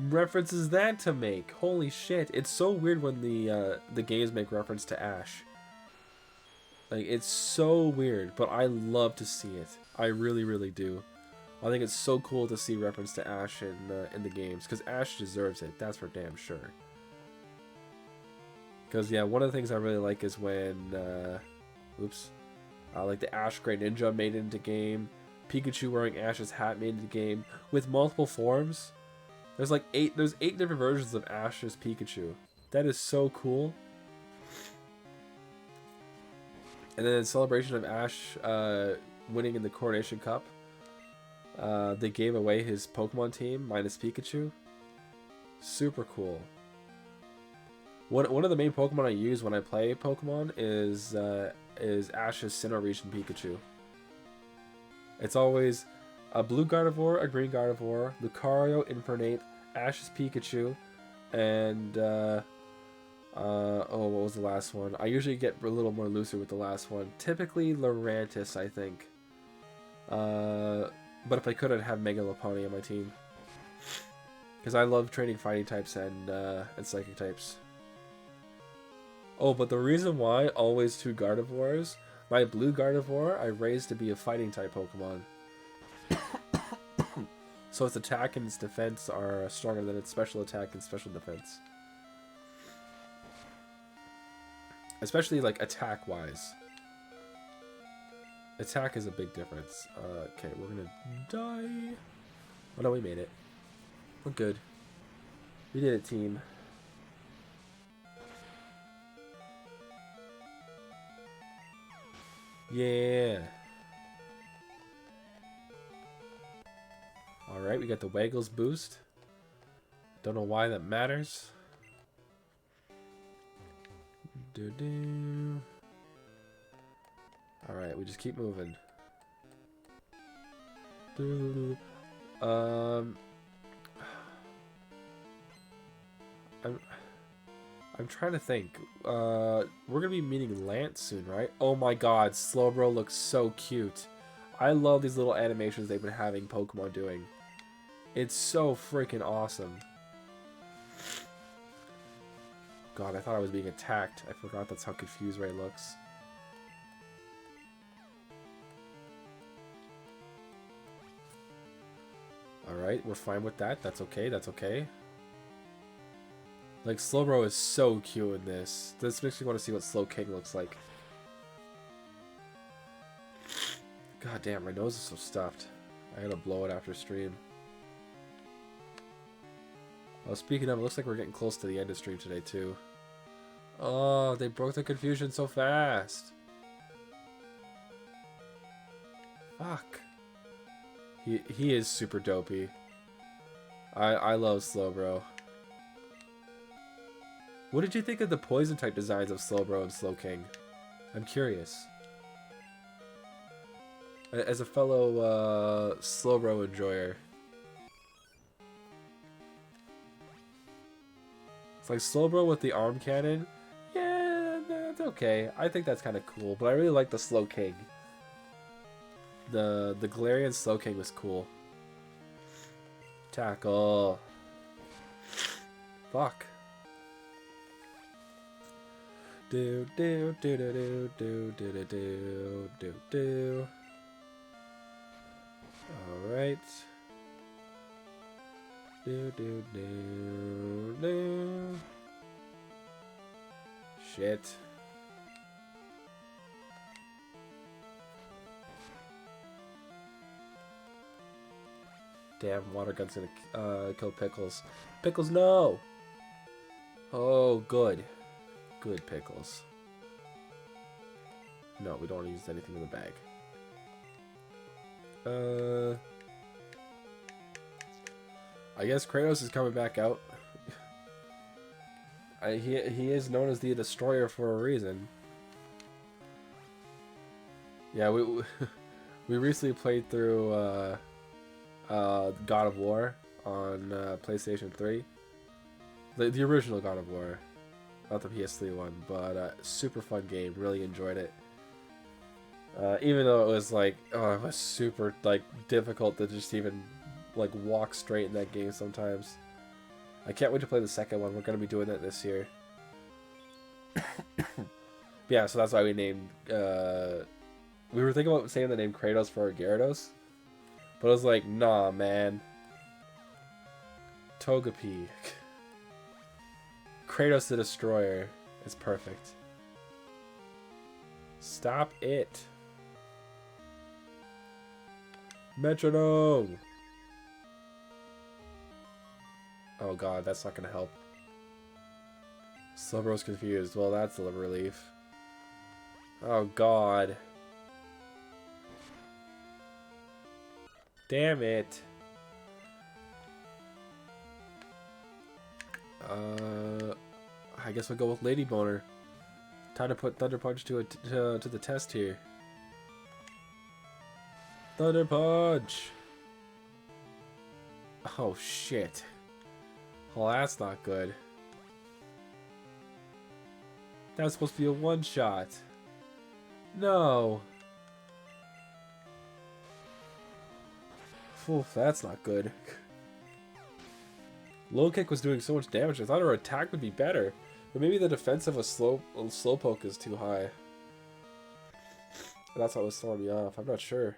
reference is that to make? Holy shit. It's so weird when the games make reference to Ash. Like, it's so weird, but I love to see it. I really, really do. I think it's so cool to see reference to Ash in the games, because Ash deserves it. That's for damn sure. Because, yeah, one of the things I really like is when, like the Ash Greninja made it into game, Pikachu wearing Ash's hat made it into game, with multiple forms. There's 8 different versions of Ash's Pikachu. That is so cool. And then in celebration of Ash winning in the Coronation Cup, they gave away his Pokemon team minus Pikachu. Super cool. One of the main Pokemon I use when I play Pokemon is Ash's Sinnoh Region Pikachu. It's always a blue Gardevoir, a green Gardevoir, Lucario, Infernape, Ash's Pikachu, and what was the last one? I usually get a little more looser with the last one. Typically Lurantis, I think. But if I could, I'd have Mega Lopunny on my team. Because I love training fighting types and psychic types. Oh, but the reason why always 2 Gardevoirs, my blue Gardevoir I raised to be a fighting type Pokemon. So its attack and its defense are stronger than its special attack and special defense. Especially like attack wise. Attack is a big difference. Okay, we're gonna die. Oh no, we made it. We're good. We did it, team. Yeah. Alright, we got the Waggles boost. Don't know why that matters. Alright, we just keep moving. I'm trying to think. We're gonna be meeting Lance soon, right? Oh my god, Slowbro looks so cute. I love these little animations they've been having Pokemon doing. It's so freaking awesome. God, I thought I was being attacked. I forgot that's how confused Ray looks. Alright, we're fine with that. That's okay, that's okay. Like, Slowbro is so cute in this. This makes me want to see what Slowking looks like. God damn, my nose is so stuffed. I gotta blow it after stream. Oh, speaking of, it looks like we're getting close to the end of stream today, too. Oh, they broke the confusion so fast. Fuck. He is super dopey. I love Slowbro. What did you think of the poison type designs of Slowbro and Slowking? I'm curious. As a fellow Slowbro enjoyer. It's like Slowbro with the arm cannon. Yeah, that's okay. I think that's kind of cool, but I really like the Slowking. The Galarian Slowking was cool. Tackle. Fuck. Do do do do do do do do do do. All right. Do do do do. Shit. Damn, water gun's gonna kill Pickles. Pickles, no! Oh, good. Good, Pickles. No, we don't want to use anything in the bag. I guess Kratos is coming back out. He is known as the Destroyer for a reason. Yeah, we recently played through God of War on PlayStation 3. The original God of War, not the PS3 one, but super fun game. Really enjoyed it. Even though it was like, oh, it was super like difficult to just even like walk straight in that game sometimes. I can't wait to play the second one. We're gonna be doing that this year. Yeah, so that's why we named. We were thinking about saying the name Kratos for Gyarados, but I was like, nah, man. Togepi. Kratos the Destroyer is perfect. Stop it. Metronome. Oh god, that's not gonna help. Slowbro's confused. Well, that's a relief. Oh god. Damn it. I guess we'll go with Lady Boner. Time to put Thunder Punch to the test here. Thunder Punch. Oh shit. Well, that's not good. That was supposed to be a one-shot. No. Oof, that's not good. Low kick was doing so much damage. I thought her attack would be better, but maybe the defense of a slowpoke is too high. That's what was throwing me off. I'm not sure.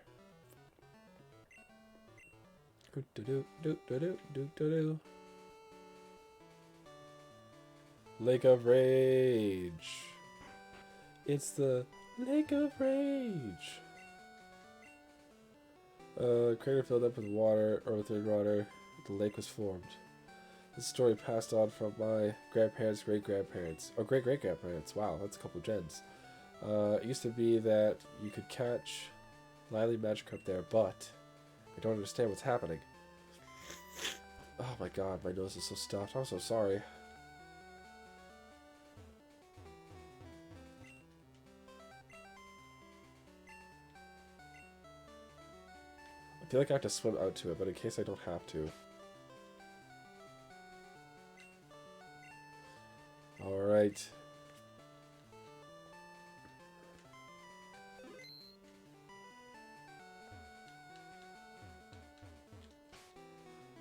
Lake of Rage. It's the Lake of Rage. Crater filled up with water, or with water. The lake was formed. This story passed on from my grandparents, great-grandparents. Oh, great-great-grandparents. Wow, that's a couple of gens. It used to be that you could catch Lively Magikarp there, but I don't understand what's happening. Oh my god, my nose is so stuffed. I'm so sorry. I feel like I have to swim out to it, but in case I don't have to. Alright.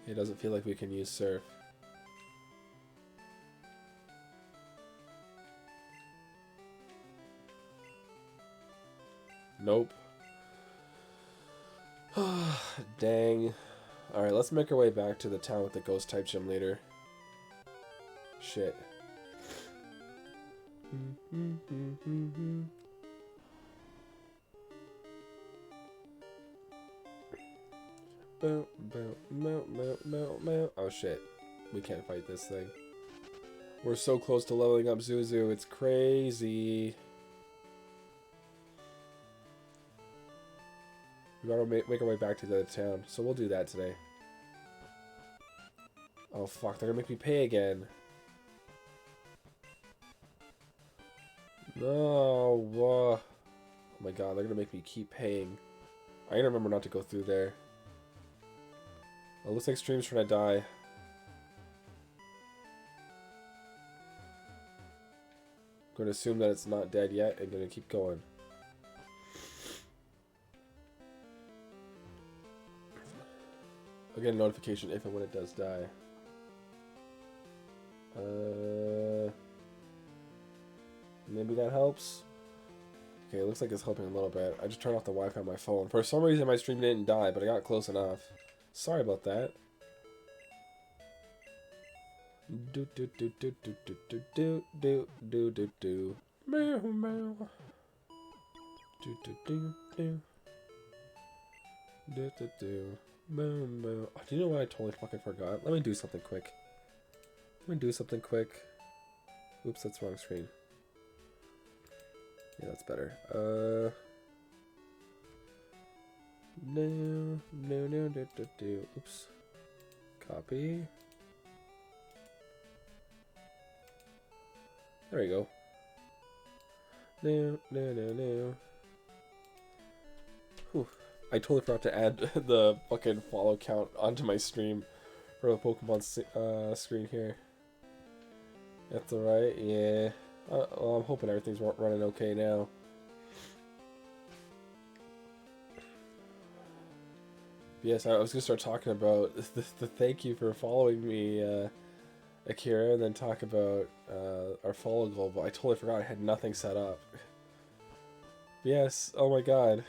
It doesn't feel like we can use Surf. Nope. Dang. Alright, let's make our way back to the town with the ghost type gym leader. Shit. Oh shit. We can't fight this thing. We're so close to leveling up Zuzu. It's crazy. We gotta make our way back to the town. So we'll do that today. Oh fuck, they're gonna make me pay again. No. Oh my god, they're gonna make me keep paying. I gotta remember not to go through there. Oh, looks like Stream's trying to die. I'm gonna assume that it's not dead yet and gonna keep going. I'll get a notification if and when it does die. Maybe that helps. Okay, it looks like it's helping a little bit. I just turned off the Wi-Fi on my phone. For some reason, my stream didn't die, but I got close enough. Sorry about that. Do do do do do do do do do do do do. Meow meow. Do do do do. Do do do. Meow meow. Oh, do you know what I totally fucking forgot? Let me do something quick. Oops, that's the wrong screen. Yeah, that's better. No, do. Oops. Copy. There we go. No. Whew. I totally forgot to add the fucking follow count onto my stream for the Pokemon screen here. That's alright, yeah. Well, I'm hoping everything's running okay now. Yes, I was gonna start talking about the thank you for following me, Akira, and then talk about our follow goal, but I totally forgot I had nothing set up. Yes, oh my god.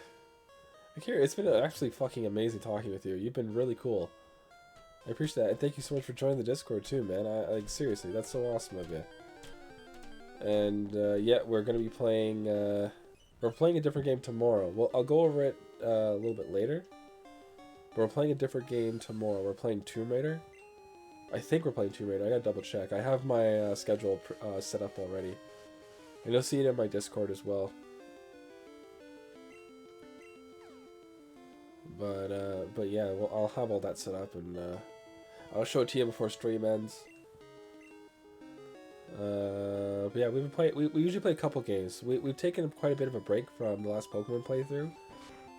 Akira, it's been actually fucking amazing talking with you. You've been really cool. I appreciate that, and thank you so much for joining the Discord too, man. Like, seriously, that's so awesome of you. And, yeah, we're gonna be playing, we're playing a different game tomorrow. Well, I'll go over it a little bit later. But we're playing a different game tomorrow. We're playing Tomb Raider. I think we're playing Tomb Raider. I gotta double check. I have my schedule set up already. And you'll see it in my Discord as well. But yeah, well, I'll have all that set up, and I'll show it to you before stream ends. But yeah, we usually play a couple games. We've taken quite a bit of a break from the last Pokemon playthrough.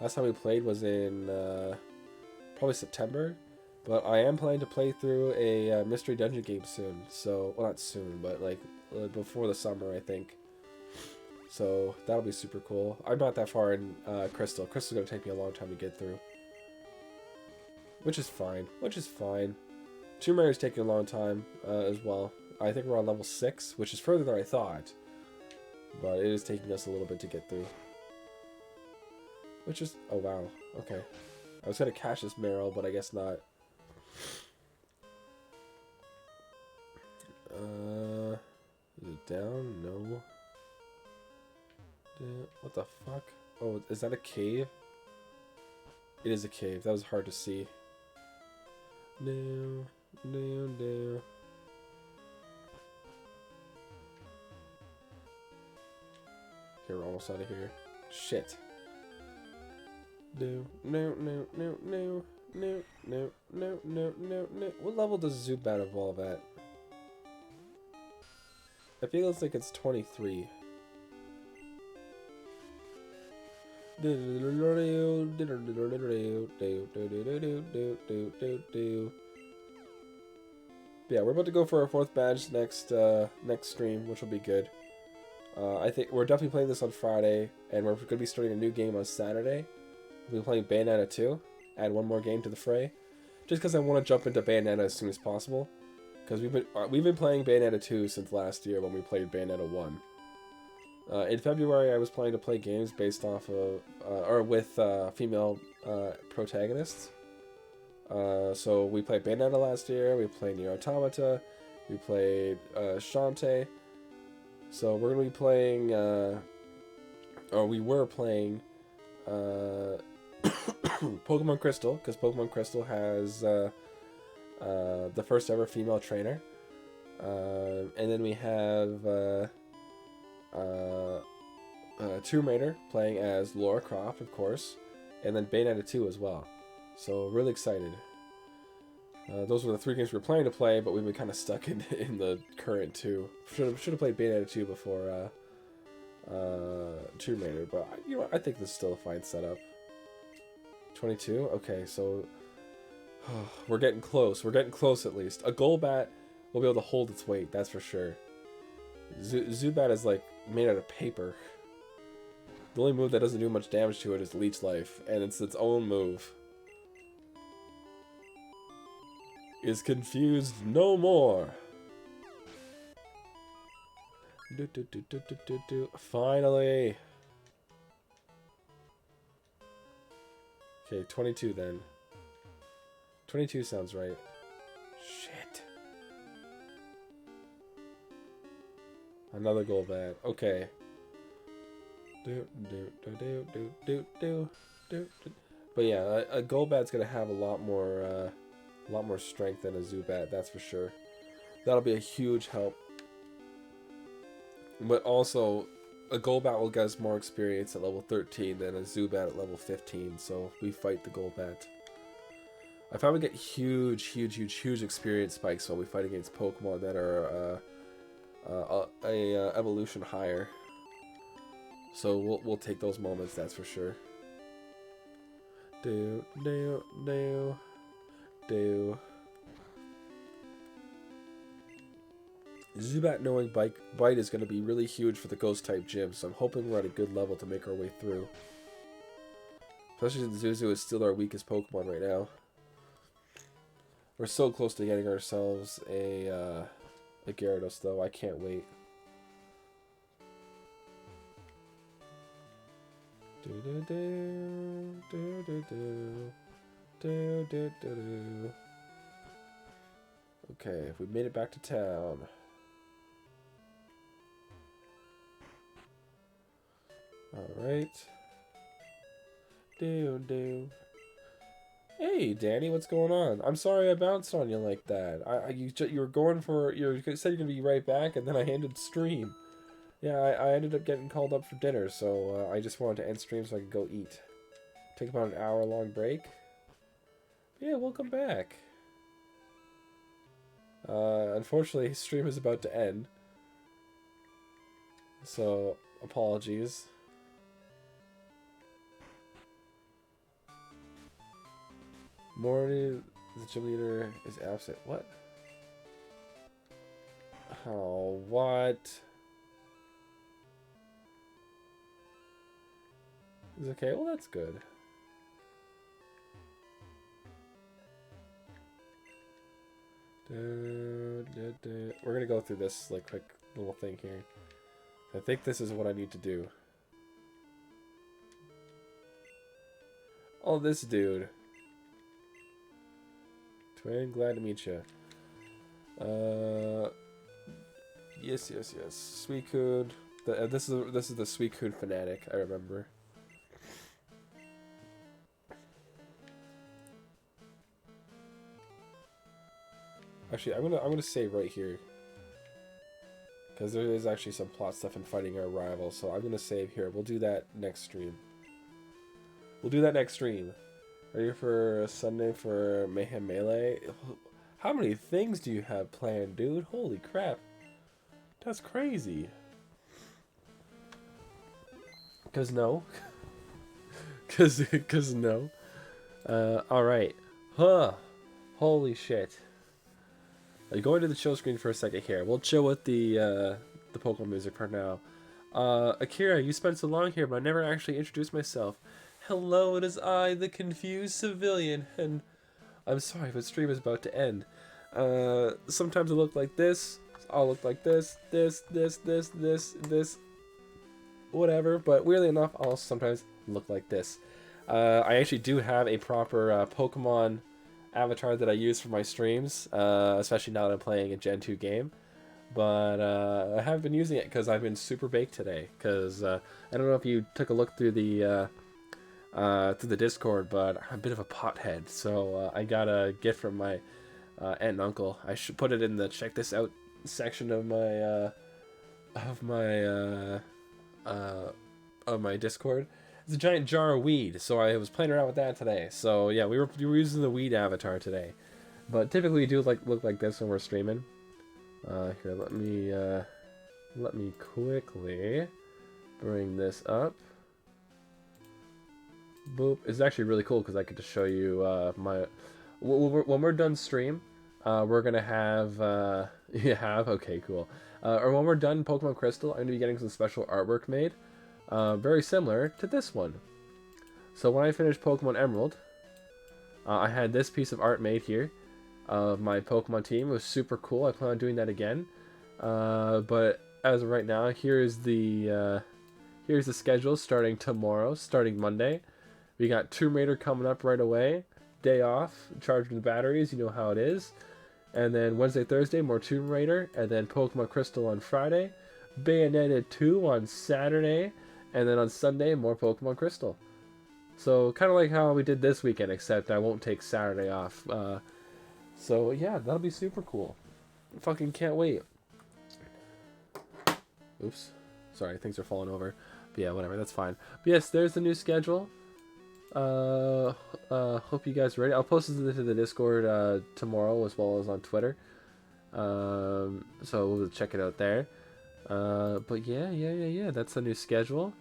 Last time we played was in probably September, but I am planning to play through a mystery dungeon game soon. So, well, not soon, but like before the summer, I think. So that'll be super cool. I'm not that far in Crystal. Crystal's gonna take me a long time to get through, which is fine. Tomb Raider's taking a long time as well. I think we're on level 6, which is further than I thought, but it is taking us a little bit to get through. Which is, oh wow, okay. I was gonna catch this Meryl, but I guess not. Is it down? No. What the fuck? Oh, is that a cave? It is a cave. That was hard to see. No. Okay, we're almost out of here. Shit. No. What level does Zubat evolve at? I feel like it's 23. Yeah, we're about to go for our 4th badge next stream, which will be good. I think we're definitely playing this on Friday, and we're going to be starting a new game on Saturday. We'll be playing Bayonetta 2, add one more game to the fray, just because I want to jump into Bayonetta as soon as possible. Because we've been playing Bayonetta 2 since last year when we played Bayonetta 1. In February, I was planning to play games based off of or with female protagonists. So we played Bayonetta last year. We played Nier Automata. We played Shantae. So we're gonna be playing, or we were playing, Pokemon Crystal, because Pokemon Crystal has the first ever female trainer. And then we have Tomb Raider playing as Lara Croft, of course, and then Bayonetta 2 as well. So really excited. Those were the 3 games we were planning to play, but we've been kind of stuck in the current 2. Should have played Bayonetta 2 before Tomb Raider, but you know, I think this is still a fine setup. 22? Okay, so we're getting close. We're getting close at least. A Golbat will be able to hold its weight, that's for sure. Zubat is like made out of paper. The only move that doesn't do much damage to it is Leech Life, and it's its own move. Is confused no more. Finally. Okay, 22 then. 22 sounds right. Shit. Another Golbat. Okay. But yeah, a Golbat's gonna have a lot more strength than a Zubat, that's for sure. That'll be a huge help. But also, a Golbat will get us more experience at level 13 than a Zubat at level 15, so we fight the Golbat. I find we get huge experience spikes when we fight against Pokemon that are evolution higher. So we'll take those moments, that's for sure. Do, do, do, do. Zubat knowing Bite is going to be really huge for the Ghost type gym, so I'm hoping we're at a good level to make our way through. Especially since Zuzu is still our weakest Pokemon right now. We're so close to getting ourselves a Gyarados, though. I can't wait. Do do do do do do do do do. Okay, we made it back to town. Alright. Do. Hey, Danny, what's going on? I'm sorry I bounced on you like that. You were going for... You said you're going to be right back, and then I ended stream. Yeah, I ended up getting called up for dinner, so I just wanted to end stream so I could go eat. Take about an hour-long break. Yeah, welcome back. Unfortunately, stream is about to end. So, apologies. Morty, the gym leader, is absent. What? Oh, what? He's okay. Well, that's good. We're gonna go through this like quick little thing here. I think this is what I need to do. Oh, this dude. Twin, glad to meet you. Yes. Suicune. This is the Suicune fanatic. I remember. Actually, I'm gonna save right here because there is actually some plot stuff in fighting our rival. So I'm gonna save here. We'll do that next stream. Ready for Sunday for Mayhem Melee? How many things do you have planned, dude? Holy crap. That's crazy. Cause no. Cause no. Alright. Huh. Holy shit. Going to the chill screen for a second here. We'll chill with the Pokemon music for now. Akira, you spent so long here, but I never actually introduced myself. Hello, it is I, the confused civilian, and I'm sorry, but stream is about to end. Sometimes I look like this, I'll look like this, whatever, but weirdly enough, I'll sometimes look like this. I actually do have a proper Pokemon avatar that I use for my streams, especially now that I'm playing a Gen 2 game. But I have been using it because I've been super baked today. Because I don't know if you took a look through the Discord, but I'm a bit of a pothead. So I got a gift from my aunt and uncle. I should put it in the check this out section of my Discord. It's a giant jar of weed, so I was playing around with that today. So yeah, we were using the weed avatar today, but typically we do look like this when we're streaming. Here, let me quickly bring this up. Boop. It's actually really cool because I get to show you when we're done stream. We're gonna have okay, cool. Or when we're done Pokemon Crystal, I'm gonna be getting some special artwork made. Very similar to this one. So when I finished Pokemon Emerald, I had this piece of art made here of my Pokemon team. It was super cool. I plan on doing that again. But as of right now, here's the schedule starting tomorrow, starting Monday. We got Tomb Raider coming up right away. Day off, charging the batteries, you know how it is. And then Wednesday, Thursday, more Tomb Raider. And then Pokemon Crystal on Friday. Bayonetta 2 on Saturday. And then on Sunday, more Pokemon Crystal. So, kind of like how we did this weekend, except I won't take Saturday off. So, yeah, that'll be super cool. Fucking can't wait. Oops. Sorry, things are falling over. But yeah, whatever, that's fine. But yes, there's the new schedule. Hope you guys are ready. I'll post this into the Discord tomorrow as well as on Twitter. So we'll check it out there. But yeah, that's the new schedule.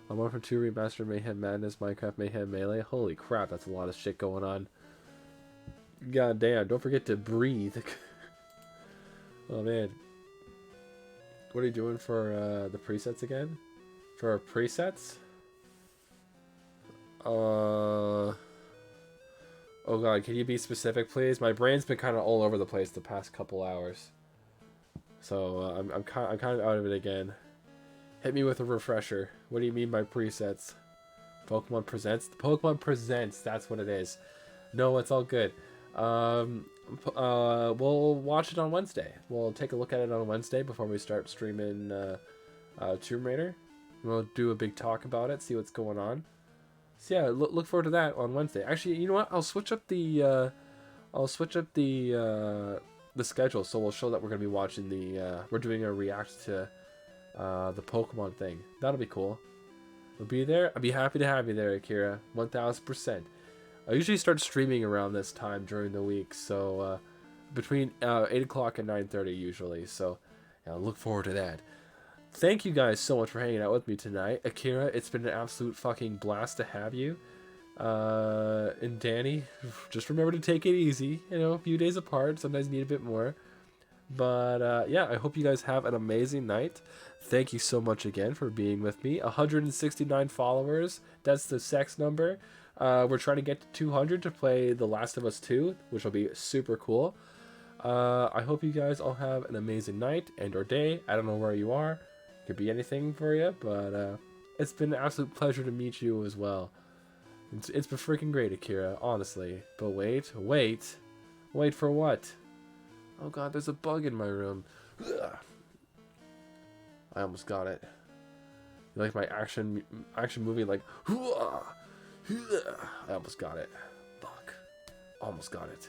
I'm 1 for 2 remastered Mayhem Madness, Minecraft Mayhem Melee. Holy crap, that's a lot of shit going on. God damn, don't forget to breathe. Oh man. What are you doing for the presets again? For presets? Oh god, can you be specific please? My brain's been kind of all over the place the past couple hours. So I'm kind of out of it again. Hit me with a refresher. What do you mean by presets? Pokemon Presents? Pokemon Presents, that's what it is. No, it's all good. We'll watch it on Wednesday. We'll take a look at it on Wednesday before we start streaming Tomb Raider. We'll do a big talk about it, see what's going on. So yeah, look forward to that on Wednesday. Actually, you know what? I'll switch up the schedule, so we'll show that we're gonna be watching we're doing a react to the Pokemon thing. That'll be cool. We'll be there. I'd be happy to have you there, Akira. 1000%. I usually start streaming around this time during the week, so between 8 o'clock and 9:30 usually. So yeah, look forward to that. Thank you guys so much for hanging out with me tonight. Akira, it's been an absolute fucking blast to have you. And Danny, just remember to take it easy. You know, a few days apart. Sometimes you need a bit more. But yeah, I hope you guys have an amazing night. Thank you so much again for being with me. 169 followers. That's the sex number. We're trying to get to 200 to play The Last of Us 2, which will be super cool. I hope you guys all have an amazing night and or day. I don't know where you are. Could be anything for you, but it's been an absolute pleasure to meet you as well. It's been freaking great, Akira, honestly. But wait for what? Oh god, there's a bug in my room. Ugh. I almost got it. You like my action movie, like, I almost got it. Fuck. Almost got it.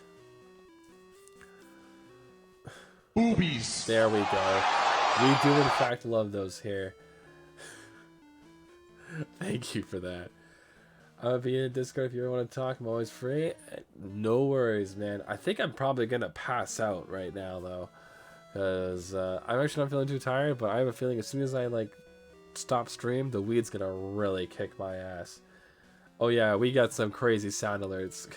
Boobies. There we go. We do in fact love those here. Thank you for that. I'll be in Discord if you ever want to talk. I'm always free. No worries, man. I think I'm probably gonna pass out right now though, because I'm actually not feeling too tired. But I have a feeling as soon as I like stop stream, the weed's gonna really kick my ass. Oh yeah, we got some crazy sound alerts.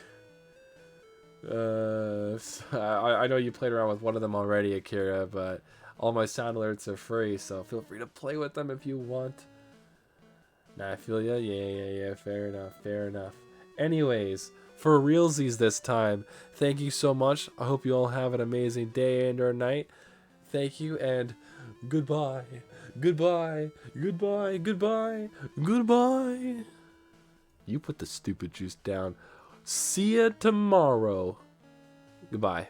I know you played around with one of them already, Akira, but all my sound alerts are free, so feel free to play with them if you want. Nah, I feel ya. Yeah. Fair enough. Anyways, for realsies this time, thank you so much. I hope you all have an amazing day and or night. Thank you and goodbye. Goodbye. You put the stupid juice down. See ya tomorrow. Goodbye.